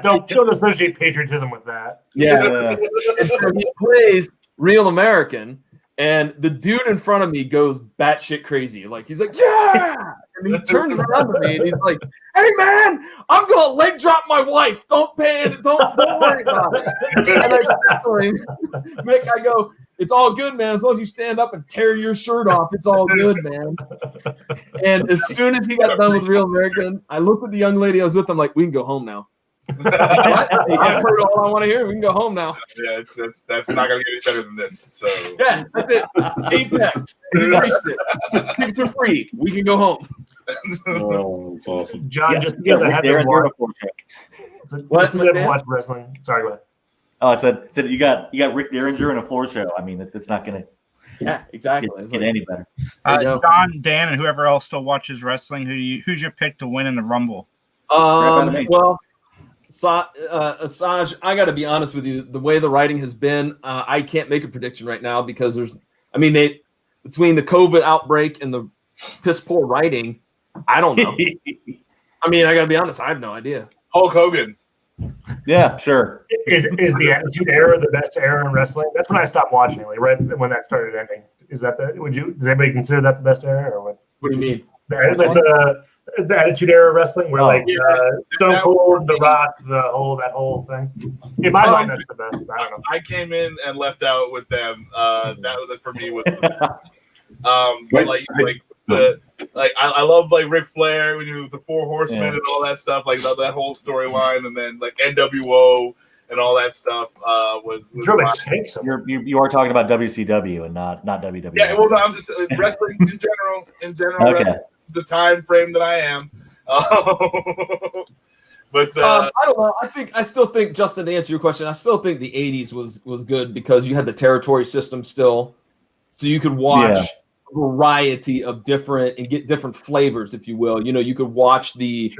don't associate patriotism with that. Yeah. And so he plays Real American. And the dude in front of me goes batshit crazy. Like, he's like, yeah! And he turns around to me and he's like, hey, man, I'm going to leg drop my wife. Don't worry about it. And I said to him, Mick, I go, it's all good, man. As long as you stand up and tear your shirt off, it's all good, man. And as soon as he got done with Real American, I looked at the young lady I was with. I'm like, we can go home now. I've heard all I want to hear. We can go home now. Yeah, that's not gonna get any better than this. So yeah, that's it. Apex. Tickets are free. We can go home. Oh, that's awesome. John, just because I haven't watched wrestling. Sorry, go ahead. Oh, I said you got Rick Derringer in a floor show. I mean, it's not gonna. Yeah, exactly. Get any better. Don, Dan, and whoever else still watches wrestling, who's your pick to win in the Rumble? Well, Asajj, I got to be honest with you. The way the writing has been, I can't make a prediction right now because between the COVID outbreak and the piss poor writing, I don't know. I mean, I got to be honest. I have no idea. Hulk Hogan. Yeah, sure. Is the Attitude Era the best era in wrestling? That's when I stopped watching, like right when that started ending. Is that does anybody consider that the best era, or what? What do you mean? The Attitude Era wrestling, where Stone Cold, The Rock, that whole thing. In my mind, that's the best. I don't know. I came in and left out with them. That was for me. But I love like Ric Flair when you do the Four Horsemen and all that stuff, like that whole storyline, and then like NWO and all that stuff was you are talking about WCW and not WWE. Yeah, well, no, I'm just wrestling in general. Okay. The time frame that I am. But I don't know. I still think, Justin, to answer your question, I still think the 80s was good because you had the territory system still, so you could watch a variety of different and get different flavors, if you will. You know, you could watch the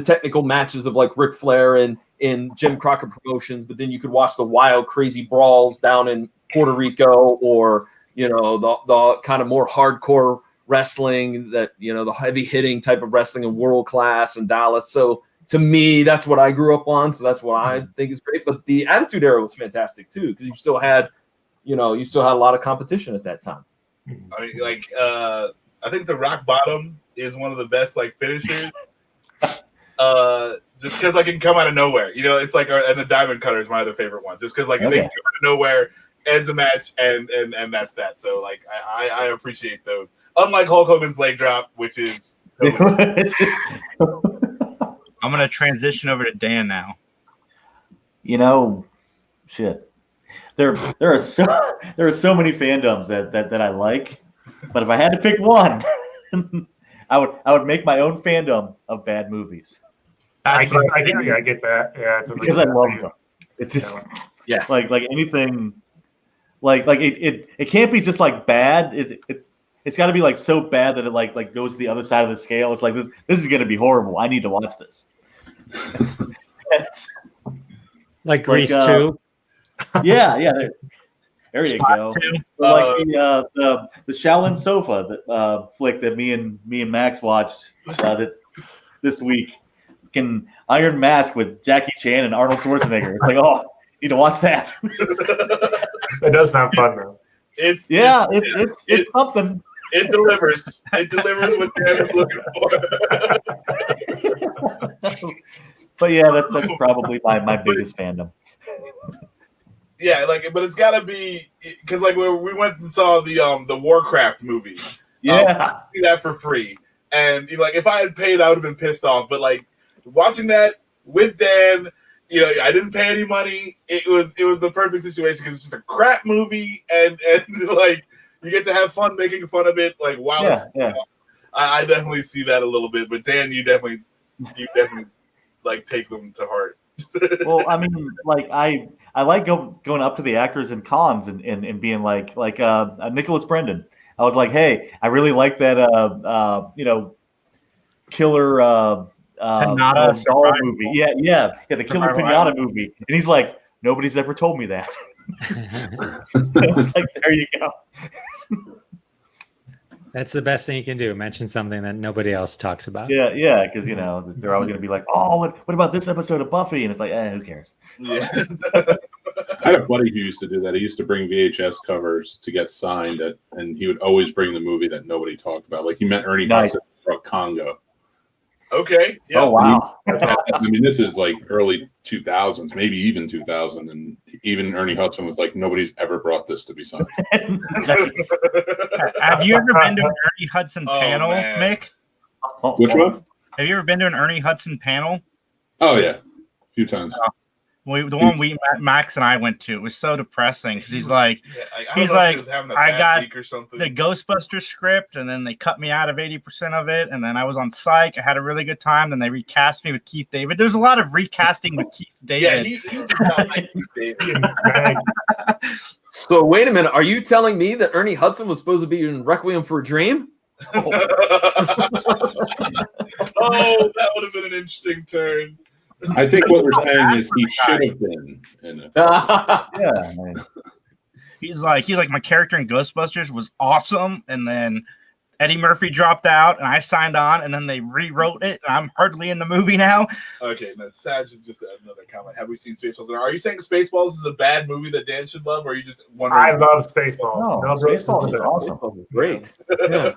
technical matches of like Ric Flair and in Jim Crockett Promotions, but then you could watch the wild, crazy brawls down in Puerto Rico, or the kind of more hardcore wrestling that the heavy hitting type of wrestling in World Class and Dallas. So to me, that's what I grew up on. So that's what I think is great. But the Attitude Era was fantastic too, because you still had a lot of competition at that time. I mean, I think the Rock Bottom is one of the best finishers. Just because I can come out of nowhere, it's like, and the Diamond Cutter is my other favorite one. Just because they come out of nowhere, ends the match, and that's that. So I appreciate those. Unlike Hulk Hogan's leg drop, which is. I'm gonna transition over to Dan now. Shit. There are so many fandoms that I like, but if I had to pick one, I would make my own fandom of bad movies. I get that. Yeah, because I love them. It's just like anything, like it can't be just like bad. It's got to be like so bad that it like goes to the other side of the scale. It's like this is gonna be horrible. I need to watch this. Like Grease 2. Yeah. There you go. Like the Shaolin Sofa flick that me and Max watched this week. Can Iron Mask with Jackie Chan and Arnold Schwarzenegger. It's like, need to watch that. It does sound fun though. It's something. It delivers. It delivers what Dan is looking for. But yeah, that's probably my biggest fandom. Yeah, but it's got to be because we went and saw the Warcraft movie. Yeah, see that for free, and if I had paid, I would have been pissed off. But watching that with Dan, I didn't pay any money. It was the perfect situation because it's just a crap movie, and you get to have fun making fun of it. I definitely see that a little bit. But Dan, you definitely take them to heart. Well, I mean, I like going up to the actors in cons and being like Nicholas Brendan. I was like, hey, I really like that killer Pinata doll movie. Yeah, the Killer Pinata movie. And he's like, nobody's ever told me that. I was like, there you go. That's the best thing you can do. Mention something that nobody else talks about. Yeah, because they're always going to be like, oh, what about this episode of Buffy? And it's like, who cares? Yeah. I had a buddy who used to do that. He used to bring VHS covers to get signed, and he would always bring the movie that nobody talked about. Like he met Ernie Hudson from Congo. Okay. Yeah. Oh wow. I mean, this is early 2000s, maybe even 2000, and even Ernie Hudson was like, nobody's ever brought this to be signed. Have you ever been to an Ernie Hudson panel, Mick? Which one? Have you ever been to an Ernie Hudson panel? Oh yeah, a few times. Max and I went to, it was so depressing because he's like, I got the Ghostbusters script, and then they cut me out of 80% of it, and then I was on psych. I had a really good time. Then they recast me with Keith David. There's a lot of recasting with Keith David. Yeah, he does not like Keith David. So wait a minute, are you telling me that Ernie Hudson was supposed to be in Requiem for a Dream? Oh, that would have been an interesting turn. I think what we're saying is he should have been in it. Yeah, man. He's like my character in Ghostbusters was awesome, and then Eddie Murphy dropped out, and I signed on, and then they rewrote it, and I'm hardly in the movie now. Okay, now Saj, just another comment. Have we seen Spaceballs? Are you saying Spaceballs is a bad movie that Dan should love, or are you just wondering? I love Spaceballs. No, Spaceballs is awesome. Spaceballs is great. Yeah.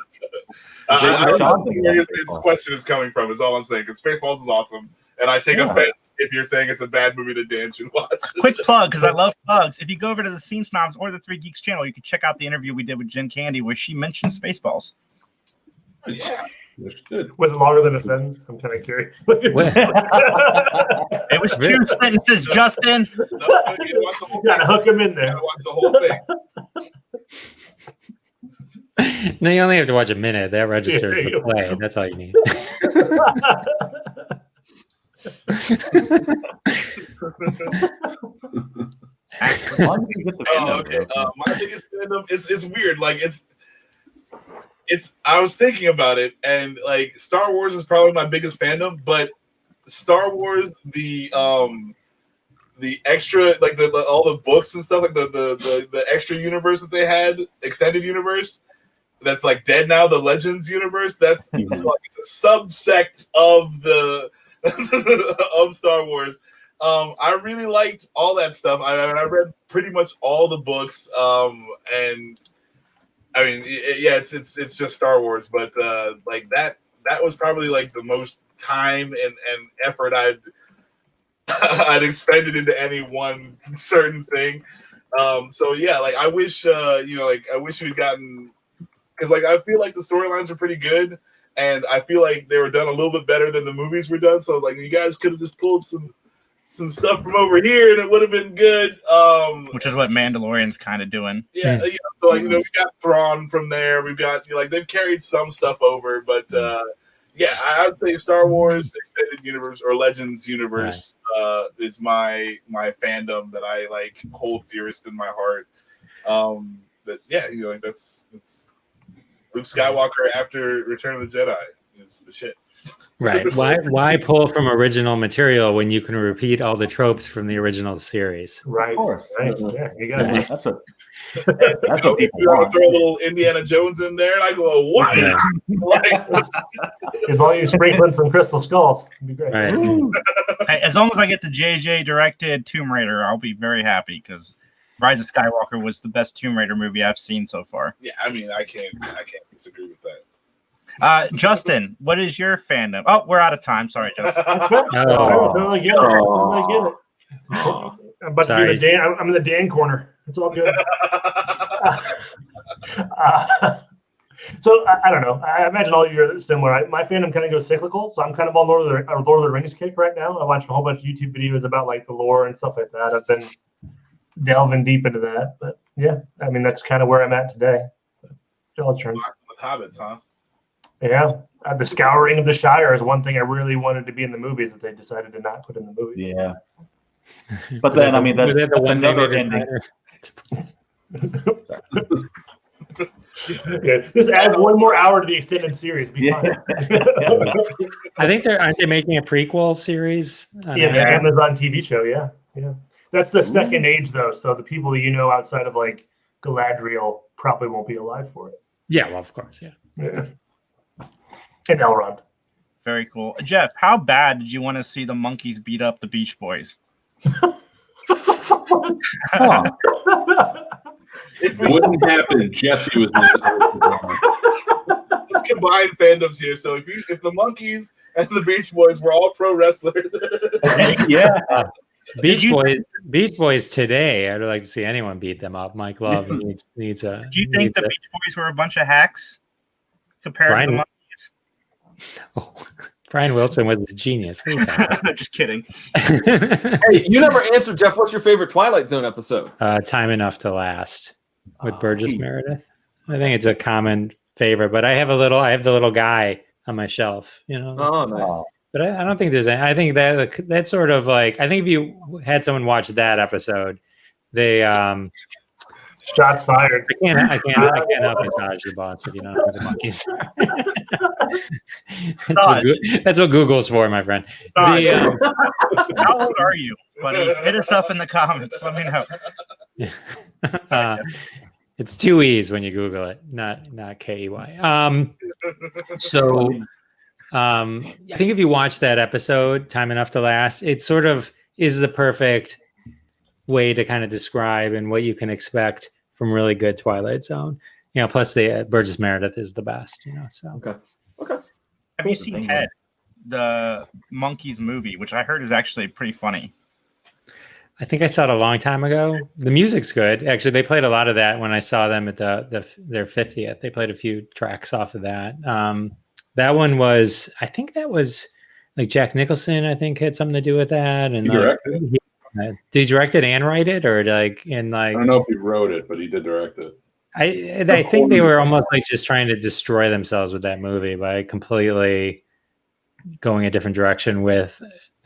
I don't think where his question is coming from is all I'm saying, because Spaceballs is awesome, and I take offense if you're saying it's a bad movie that Dan should watch. Quick plug, because I love plugs. If you go over to the Scene Snobs or the Three Geeks channel, you can check out the interview we did with Jen Candy where she mentioned Spaceballs. Yeah. Was it longer than a sentence? I'm kind of curious. It was 2 sentences, Justin. You gotta hook him in there. Watch the whole thing. No, you only have to watch a minute. That registers the play. That's all you need. Okay. My biggest fandom is weird. Like it's I was thinking about it, and like Star Wars is probably my biggest fandom, but Star Wars, the extra, like all the books and stuff, like the extra universe that they had, extended universe, that's like dead now, the Legends universe, that's like, it's a subsect of the of Star Wars. I really liked all that stuff. I read pretty much all the books, and I mean, it's just Star Wars, but like that was probably like the most time and effort I'd expended into any one certain thing. So yeah, like I wish I wish we'd gotten, because like I feel like the storylines are pretty good, and I feel like they were done a little bit better than the movies were done. So like you guys could have just pulled some stuff from over here, and it would have been good. Which is what Mandalorian's kind of doing. Yeah, so like we got Thrawn from there. We've got like they've carried some stuff over, but yeah, I'd say Star Wars Extended Universe or Legends Universe is my fandom that I like hold dearest in my heart. But yeah, like that's Luke Skywalker after Return of the Jedi is the shit. Right. Why pull from original material when you can repeat all the tropes from the original series? Right. Of course. Right. Yeah, you got it. That's what People want to throw a little Indiana Jones in there, and I go, "What?" Yeah. As long as you sprinkling some crystal skulls, it'd be great. Right. Hey, as long as I get the JJ directed Tomb Raider, I'll be very happy, because Rise of Skywalker was the best Tomb Raider movie I've seen so far. Yeah, I mean, I can't disagree with that. Justin, what is your fandom? Oh, we're out of time. Sorry, Justin. I get it. I'm about to be the Dan. I'm in the Dan corner. It's all good. So I don't know. I imagine all of you are similar. My fandom kind of goes cyclical, so I'm kind of on Lord of the Rings kick right now. I watched a whole bunch of YouTube videos about like the lore and stuff like that. I've been delving deep into that, but yeah, I mean that's kind of where I'm at today. With Hobbits, huh? Yeah, the Scouring of the Shire is one thing I really wanted to be in the movies that they decided to not put in the movie. Yeah, but then I mean that's another ending. Yeah, just add one more hour to the extended series. Be fine. I think aren't they making a prequel series? Yeah, the Amazon TV show. Yeah. That's the second age though, so the people that you know outside of like Galadriel probably won't be alive for it. Yeah, well, of course, yeah. And Elrond. Very cool. Jeff, how bad did you want to see the monkeys beat up the Beach Boys? It wouldn't happen. Jesse was. Let's combine fandoms here. So if the Monkeys and the Beach Boys were all pro wrestlers, yeah. Beach Boys today. I'd like to see anyone beat them up. Mike Love needs a. Do you think the Beach Boys were a bunch of hacks compared to the Monkeys? Oh, Brian Wilson was a genius. What are you talking about? Just kidding. Hey, you never answered, Jeff. What's your favorite Twilight Zone episode? Time Enough to Last with Burgess Meredith. I think it's a common favorite, but I have the little guy on my shelf, you know. Oh, nice. But I don't think there's any. I think that's sort of like, I think if you had someone watch that episode, they shots fired. I can't help massage the boss if you don't know the monkeys. That's what Google's for, my friend. How old are you, buddy? Hit us up in the comments. Let me know. It's 2 E's when you Google it, not K-E-Y. I think if you watch that episode, Time Enough to Last, it sort of is the perfect way to kind of describe and what you can expect from really good Twilight Zone. You know, plus the Burgess Meredith is the best, you know, so. Okay. Have you seen Head, the Monkeys movie, which I heard is actually pretty funny? I think I saw it a long time ago. The music's good. Actually, they played a lot of that when I saw them at their 50th. They played a few tracks off of that. That one was, I think that was like Jack Nicholson, I think, had something to do with that. And He did he direct it and write it, or I don't know if he wrote it, but he did direct it. I think they were almost like just trying to destroy themselves with that movie by completely going a different direction with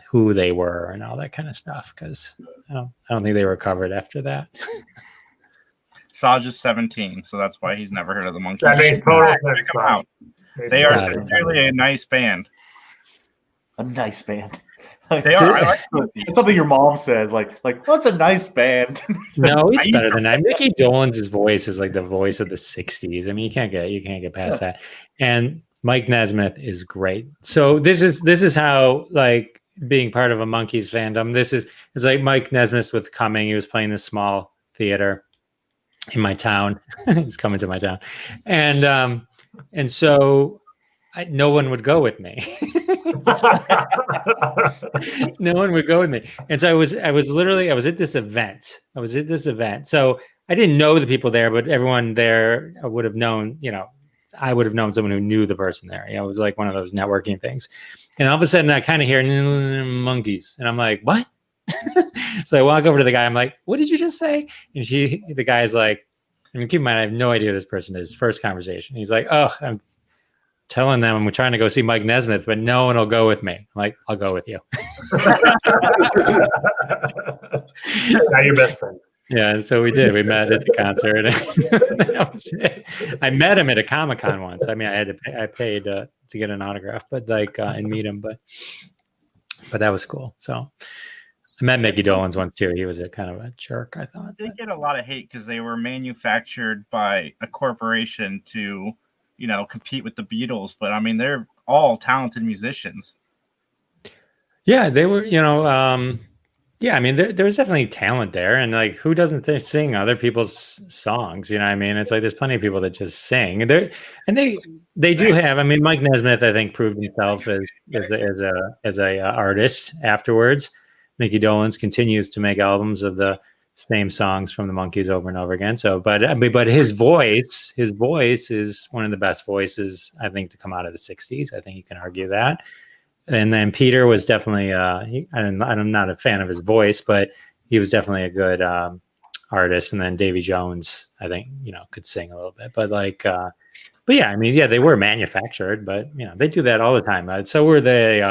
who they were and all that kind of stuff. Because I don't think they recovered after that. Saj is 17, so that's why he's never heard of the Monkeys. That makes total sense. Check them out. They are sincerely a nice band. A nice band. They are. I like it's something your mom says, like, what's a nice band? No, it's better than that. Mickey Dolenz' voice is like the voice of the '60s. I mean, you can't get past that. And Mike Nesmith is great. So this is how, like, being part of a Monkeys fandom. It's like Mike Nesmith was coming. He was playing this small theater in my town. He's coming to my town, and so no one would go with me. No one would go with me. And so I was at this event. So I didn't know the people there, but everyone there would have known, you know, I would have known someone who knew the person there. You know, it was like one of those networking things. And all of a sudden I kind of hear Monkeys. And I'm like, what? So I walk over to the guy. I'm like, what did you just say? And the guy's like, I mean, keep in mind, I have no idea who this person is. First conversation. He's like, oh, I'm telling them we're trying to go see Mike Nesmith, but no one will go with me. I'm like, I'll go with you. Now you're best friends. Yeah, and so we did. We met at the concert. That was it. I met him at a Comic-Con once. I mean, I paid to get an autograph, but and meet him. But that was cool. So I met Mickey Dolenz once too. He was a kind of a jerk, I thought. They get a lot of hate because they were manufactured by a corporation to, you know, compete with the Beatles. But I mean, they're all talented musicians. Yeah, they were. You know, yeah. I mean, there was definitely talent there, and like, who doesn't sing other people's songs? You know what I mean? It's like there's plenty of people that just sing. And they do have. I mean, Mike Nesmith, I think, proved himself as a artist afterwards. Mickey Dolenz continues to make albums of the same songs from the Monkees over and over again. So, but his voice is one of the best voices, I think, to come out of the '60s. I think you can argue that. And then Peter was definitely, I'm not a fan of his voice, but he was definitely a good artist. And then Davy Jones, I think, you know, could sing a little bit, but yeah, I mean, yeah, they were manufactured, but you know, they do that all the time. So were they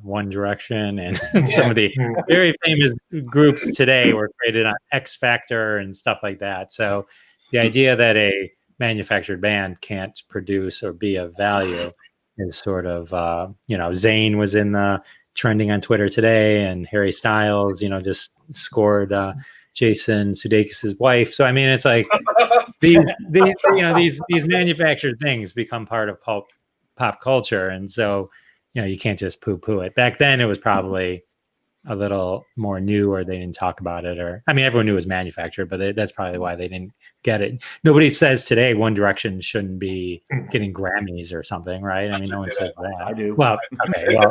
One Direction and some of the very famous groups today were created on X Factor and stuff like that. So the idea that a manufactured band can't produce or be of value is sort of, you know, Zayn was in the trending on Twitter today, and Harry Styles, you know, just scored Jason Sudeikis' wife. So I mean, it's like these manufactured things become part of pop culture, and so, you know, you can't just poo-poo it. Back then, it was probably a little more new, or they didn't talk about it, or I mean, everyone knew it was manufactured, but that's probably why they didn't get it. Nobody says today One Direction shouldn't be getting Grammys or something, right? I mean, no one says that. I do. Well, okay. Well,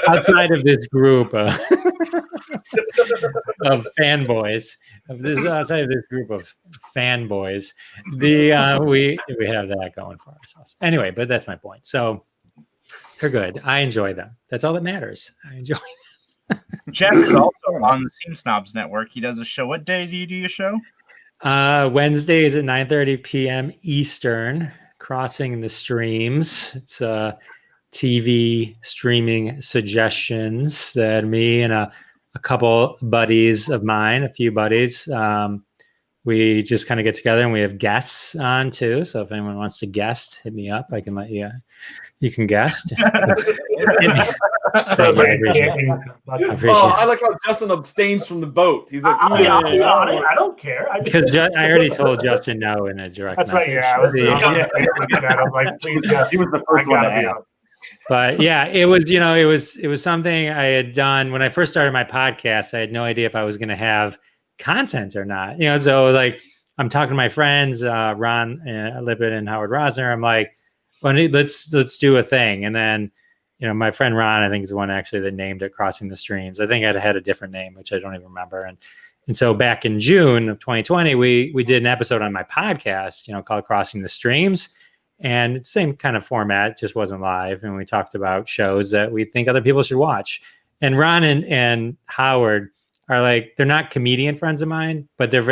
outside of this group of fanboys, outside of this group of fanboys, we have that going for ourselves. Anyway, but that's my point. So They're good. I enjoy them. That's all that matters. I enjoy them. Jeff is also on the Scene Snobs Network. He does a show. What day do you do your show? Wednesdays at 9:30 p.m. Eastern, Crossing the Streams. It's TV streaming suggestions that me and a couple buddies of mine, a few buddies, we just kind of get together and we have guests on too. So if anyone wants to guest, hit me up. I can let you can guest. I like how Justin abstains from the vote. He's like, I don't care. Because I already told Justin no in a direct That's message. right. Yeah, I was like, please, yeah, He was the first one to ask. But yeah, it was something I had done when I first started my podcast. I had no idea if I was going to have content or not. So like I'm talking to my friends, Ron Lippitt and Howard Rosner. I'm like, well, let's do a thing. And then, my friend Ron, I think is the one actually that named it Crossing the Streams. I think I'd had a different name, which I don't even remember. And so back in June of 2020, we did an episode on my podcast, called Crossing the Streams. And same kind of format, just wasn't live. And we talked about shows that we think other people should watch. And Ron and Howard are like, they're not comedian friends of mine, but they're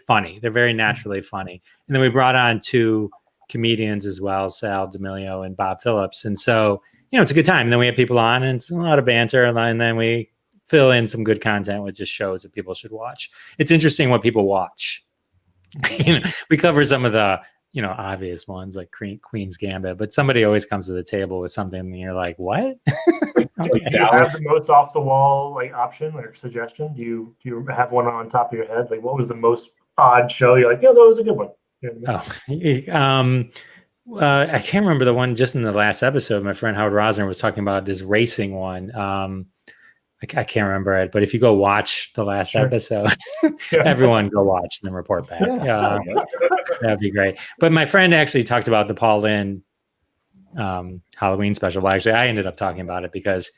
funny. They're very naturally funny. And then we brought on 2 comedians as well, Sal D'Amelio and Bob Phillips. And so, it's a good time. And then we have people on and it's a lot of banter. And then we fill in some good content with just shows that people should watch. It's interesting what people watch. We cover some of the, obvious ones like Queen's Gambit, but somebody always comes to the table with something and you're like, what? Do you have the most off the wall option or suggestion? Do you have one on top of your head? Like, what was the most odd show? You're like, that was a good one. I can't remember the one just in the last episode. My friend Howard Rosner was talking about this racing one. I can't remember it, but if you go watch the last episode, everyone go watch and then report back. That'd be great. But my friend actually talked about the Paul Lynde Halloween special. Well, actually, I ended up talking about it because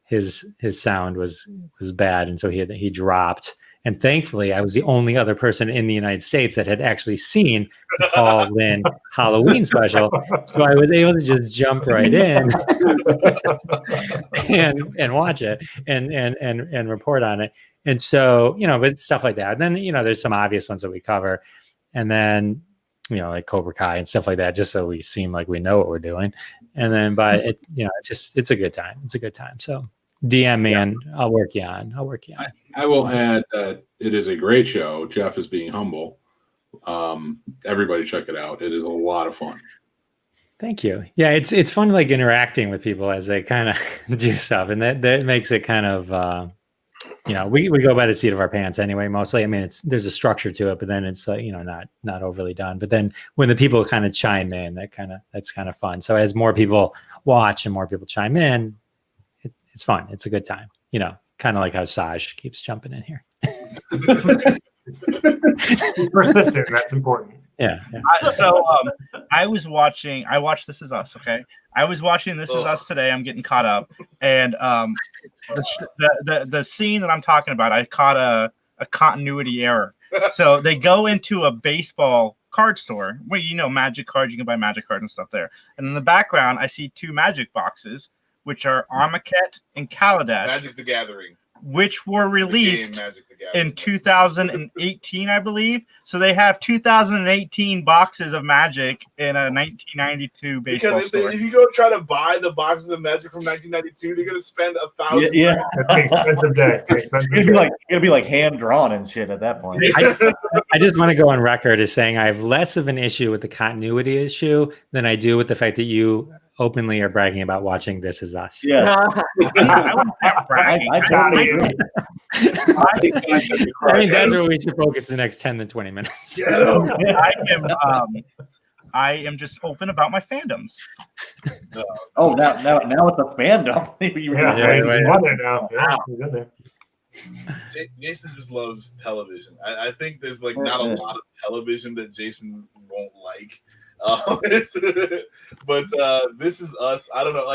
his sound was bad, and so he dropped. And thankfully, I was the only other person in the United States that had actually seen the Paul Lynde Halloween special. So I was able to just jump right in and watch it and report on it. And so, but stuff like that. And then, there's some obvious ones that we cover. And then, like Cobra Kai and stuff like that, just so we seem like we know what we're doing. And then, but it's a good time. It's a good time. So DM me and I'll work you on. I will add that it is a great show. Jeff is being humble. Everybody check it out. It is a lot of fun. Thank you. Yeah, it's fun like interacting with people as they kind of do stuff, and that makes it kind of we go by the seat of our pants anyway. Mostly, I mean, there's a structure to it, but then it's like not overly done. But then when the people kind of chime in, that's kind of fun. So as more people watch and more people chime in, it's fun. It's a good time. Kind of like how Saj keeps jumping in here. He's persistent. That's important. Yeah. I watched This Is Us. Okay. I was watching This Is Us today. I'm getting caught up. And the scene that I'm talking about, I caught a continuity error. So they go into a baseball card store where, magic cards, you can buy magic cards and stuff there. And in the background, I see 2 magic boxes, which are Armaket and Kaladesh. Magic the Gathering. Which were released in 2018, I believe. So they have 2018 boxes of Magic in a 1992 baseball store. If you go try to buy the boxes of Magic from 1992, they're going to spend $1,000. Yeah. It's an expensive day. It's gonna be like hand drawn and shit at that point. I just want to go on record as saying I have less of an issue with the continuity issue than I do with the fact that you openly are bragging about watching This Is Us. Yeah. I wouldn't say I'm bragging. I totally agree. I think that's where we should focus the next 10 to 20 minutes. I am just open about my fandoms. Oh, now it's a fandom. He's on there now. Yeah, he's in there. Jason just loves television. I think there's not a lot of television that Jason won't like. But This Is Us. I don't know.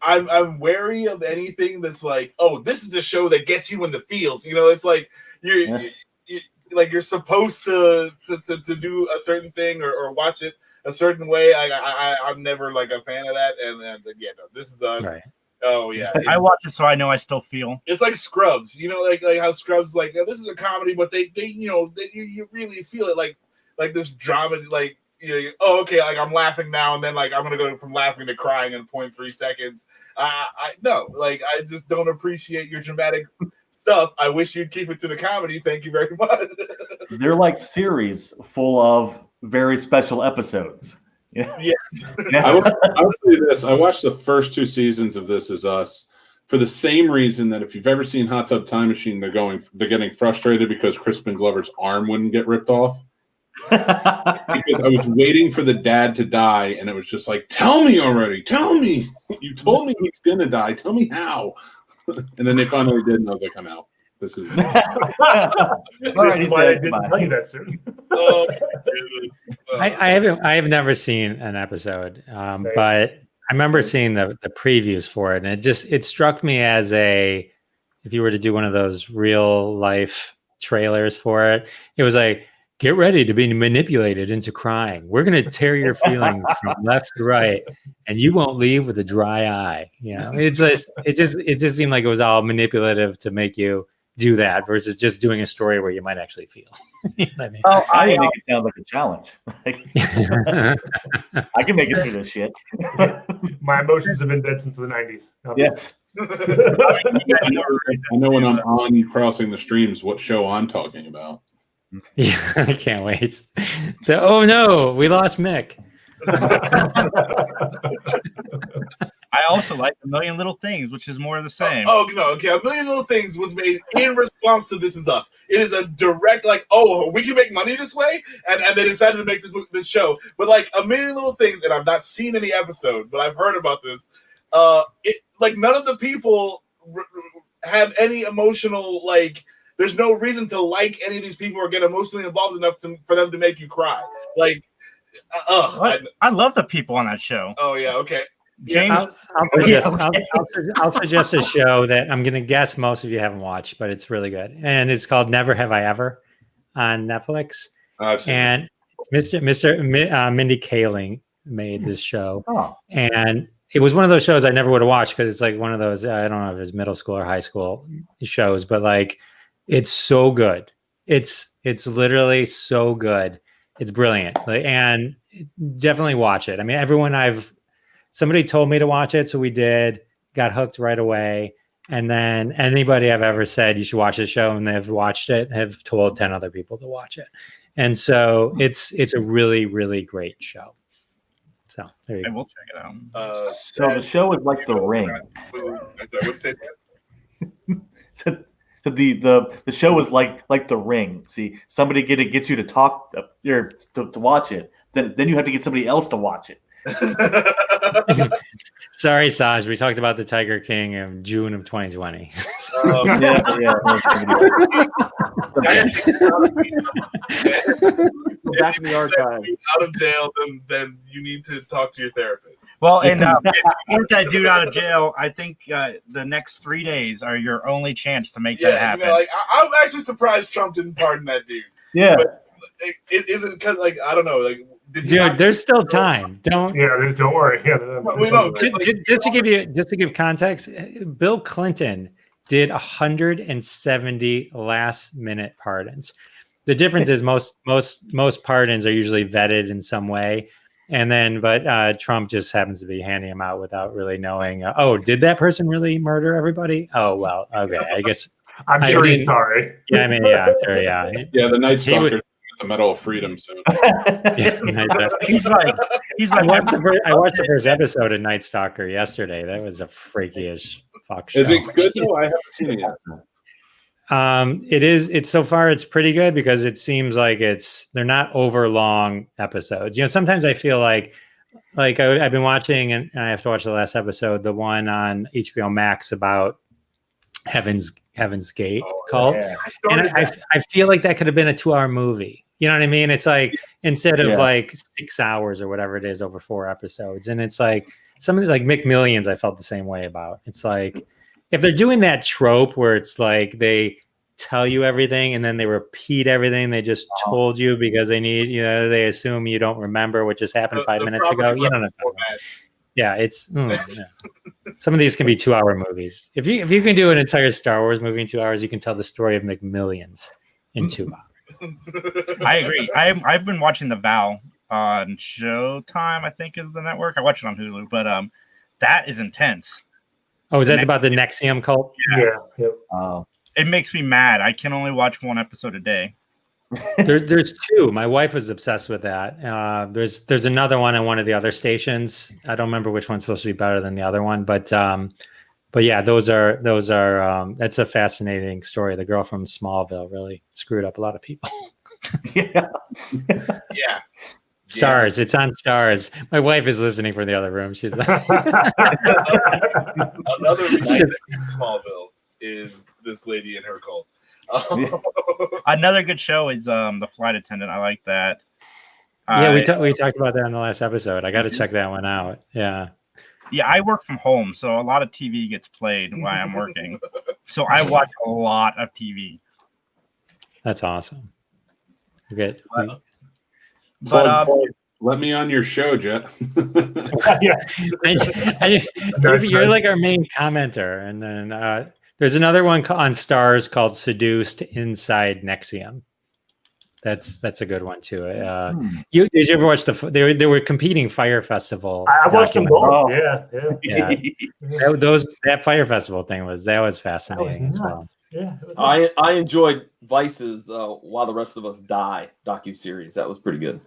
I'm wary of anything that's like, oh, this is the show that gets you in the feels. It's like you're supposed to do a certain thing or watch it. a certain way, I'm never like a fan of that. And yeah, no, This Is Us. Right. Oh yeah, I watch it so I know I still feel. it's like Scrubs. You know, like how Scrubs like this is a comedy, but they you really feel it like this drama, like. Oh, okay. Like I'm laughing now, and then like I'm gonna go from laughing to crying in 0.3 seconds. I just don't appreciate your dramatic stuff. I wish you'd keep it to the comedy. Thank you very much. They're like series full of very special episodes. Yeah. I will tell you this. I watched the first 2 seasons of This Is Us for the same reason that if you've ever seen Hot Tub Time Machine, they're getting frustrated because Crispin Glover's arm wouldn't get ripped off. Because I was waiting for the dad to die, and it was just like, tell me already, tell me. You told me he's gonna die. Tell me how. And then they finally did, and I was like, I'm out. This is. All right, This is why I didn't tell you that soon. Oh, I have never seen an episode, but I remember seeing the previews for it, and it struck me as if you were to do one of those real life trailers for it, it was like, get ready to be manipulated into crying. We're going to tear your feelings from left to right, and you won't leave with a dry eye. You know, it just seemed like it was all manipulative to make you do that versus just doing a story where you might actually feel. You know what I mean? Oh, I make it sound like a challenge. I can make it through this shit. My emotions have been dead since the 90s. Yes. I know when I'm on you crossing the streams what show I'm talking about. Yeah, I can't wait. So, oh no, we lost Mick. I also like A Million Little Things, which is more of the same. Oh no, okay. A Million Little Things was made in response to This Is Us. It is a direct like, oh, we can make money this way, and they decided to make this show. But like A Million Little Things, and I've not seen any episode, but I've heard about this. Like none of the people have any emotional like. There's no reason to like any of these people or get emotionally involved enough for them to make you cry. Like, I love the people on that show. Oh yeah, okay. James, I'll suggest a show that I'm going to guess most of you haven't watched, but it's really good, and it's called Never Have I Ever on Netflix. And Mindy Kaling made this show, and it was one of those shows I never would have watched because it's like one of those I don't know if it's middle school or high school shows, but like. It's so good. It's literally so good. It's brilliant. And definitely watch it. I mean, somebody told me to watch it, so we did, got hooked right away. And then anybody I've ever said you should watch the show and they've watched it have told 10 other people to watch it. And so it's a really, really great show. So there you go. We'll check it out. So the show is like The Ring. I'm sorry, what'd you say? So the show is like The Ring. See, somebody gets you to talk to watch it. Then you have to get somebody else to watch it. Sorry, Saj. We talked about the Tiger King in June of 2020. Back in the archive. Out of jail, then you need to talk to your therapist. Well, and if you get that dude out of jail, I think the next 3 days are your only chance to make that happen. You know, like I'm actually surprised Trump didn't pardon that dude. Yeah, but it isn't because like I don't know, like. Dude, there's still time. Don't worry. Just to give context, Bill Clinton did 170 last-minute pardons. The difference is most pardons are usually vetted in some way, but Trump just happens to be handing them out without really knowing. Did that person really murder everybody? Oh well, okay. I guess I'm sure he's sorry. Yeah, I mean, yeah, sure, yeah. Yeah, the Night Stalker. The Medal of Freedom soon. he's like I watched the first episode of Night Stalker yesterday. That was a freaky-ish fuck show. Is it good though? I haven't seen it yet. It's so far it's pretty good because it seems like they're not over long episodes. You know, sometimes I feel like I've been watching and I have to watch the last episode, the one on HBO Max about Heaven's Gate cult. Yeah. And I feel like that could have been a 2-hour movie. You know what I mean? It's like instead of like 6 hours or whatever it is over 4 episodes. And it's like something like McMillions I felt the same way about. It's like if they're doing that trope where it's like they tell you everything, and then they repeat everything they just told you because they need, they assume you don't remember what just happened 5 minutes ago. You don't know. Yeah, it's some of these can be 2-hour movies. If you can do an entire Star Wars movie in 2 hours, you can tell the story of McMillions in 2 hours. I agree. I've been watching The Vow on Showtime, I think is the network. I watch it on Hulu, but that is intense. Oh, is that about the Nexium cult? Yeah. It makes me mad. I can only watch one episode a day. There's 2. My wife was obsessed with that. There's another one on one of the other stations. I don't remember which one's supposed to be better than the other one, but yeah, those are that's a fascinating story. The girl from Smallville really screwed up a lot of people. Yeah. Stars. It's on Stars. My wife is listening from the other room. She's like, another reason Smallville is this lady and her cult. Another good show is The Flight Attendant. I like that. Yeah, we talked about that in the last episode. I got to check that one out. Yeah, I work from home, so a lot of TV gets played while I'm working. So I watch a lot of TV. That's awesome. Good. But let me on your show, Jeff. You're like our main commenter, and then there's another one on Stars called Seduced Inside Nexium. That's a good one too. Did you ever watch they were competing Fire Festival? I watched them both. Yeah. That Fire Festival thing was fascinating as well. Yeah. I enjoyed Vice's While the Rest of Us Die docuseries. That was pretty good.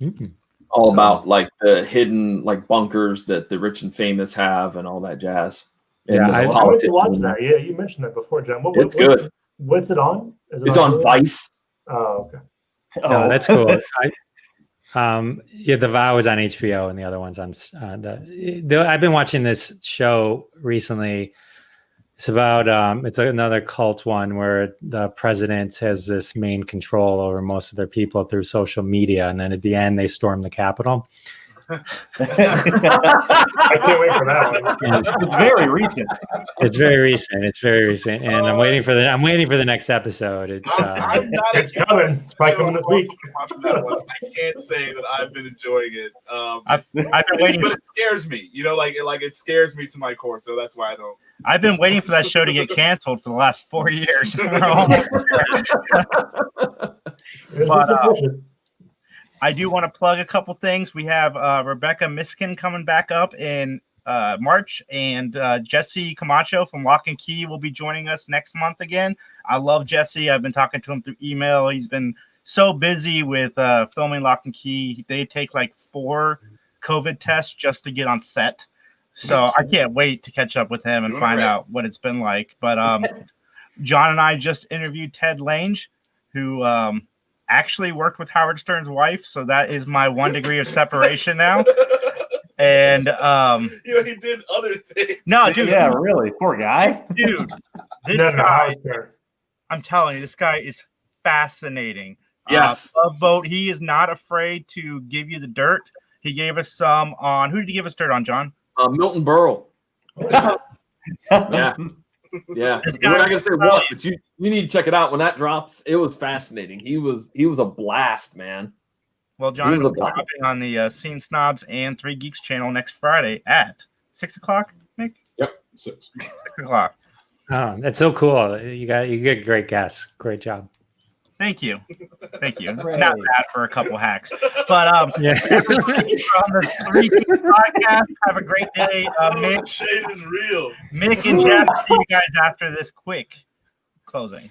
Mm-hmm. All about like the hidden like bunkers that the rich and famous have and all that jazz. Yeah, I wanted to watch that. Yeah, you mentioned that before, John. It's good. What's it on? It's on Vice. Oh, okay. Oh, that's cool. The Vow is on HBO, and the other one's on I've been watching this show recently. It's about it's another cult one where the president has this main control over most of their people through social media, and then at the end they storm the Capitol. I can't wait for that one. It's very recent. It's very recent, and I'm waiting for the next episode. It's coming. It's probably coming this week. I can't say that I've been enjoying it. I've been waiting, but it scares me. Like it scares me to my core. So that's why I don't. I've been waiting for that show to get canceled for the last 4 years. I do want to plug a couple things. We have Rebecca Miskin coming back up in March, and Jesse Camacho from Lock and Key will be joining us next month again. I love Jesse. I've been talking to him through email. He's been so busy with filming Lock and Key. They take like 4 COVID tests just to get on set. So I can't wait to catch up with him and find out what it's been like. But John and I just interviewed Ted Lange, who actually worked with Howard Stern's wife. So that is my 1 degree of separation now. And he did other things. No, dude. Yeah, really. Poor guy. Dude, this guy, I'm telling you, this guy is fascinating. Yes. Love Boat. He is not afraid to give you the dirt. He gave us some on, who did he give us dirt on, John? Milton Berle. Yeah. Yeah. We're not gonna say what, but you need to check it out when that drops. It was fascinating. He was a blast, man. Well, John is dropping on the Scene Snobs and 3 Geeks channel next Friday at 6 o'clock, Mick? Yep. 6 o'clock. Oh, that's so cool. You get great guests. Great job. Thank you. Not bad for a couple hacks. But on the 3 Geeks podcast, have a great day. Mick, shade is real. Mick and Jeff, see you guys after this quick closing.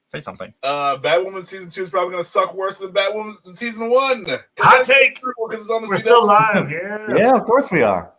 Say something. Batwoman season 2 is probably going to suck worse than Batwoman season 1. Hot take. Because it's on the We're CW. still live. Yeah, of course we are.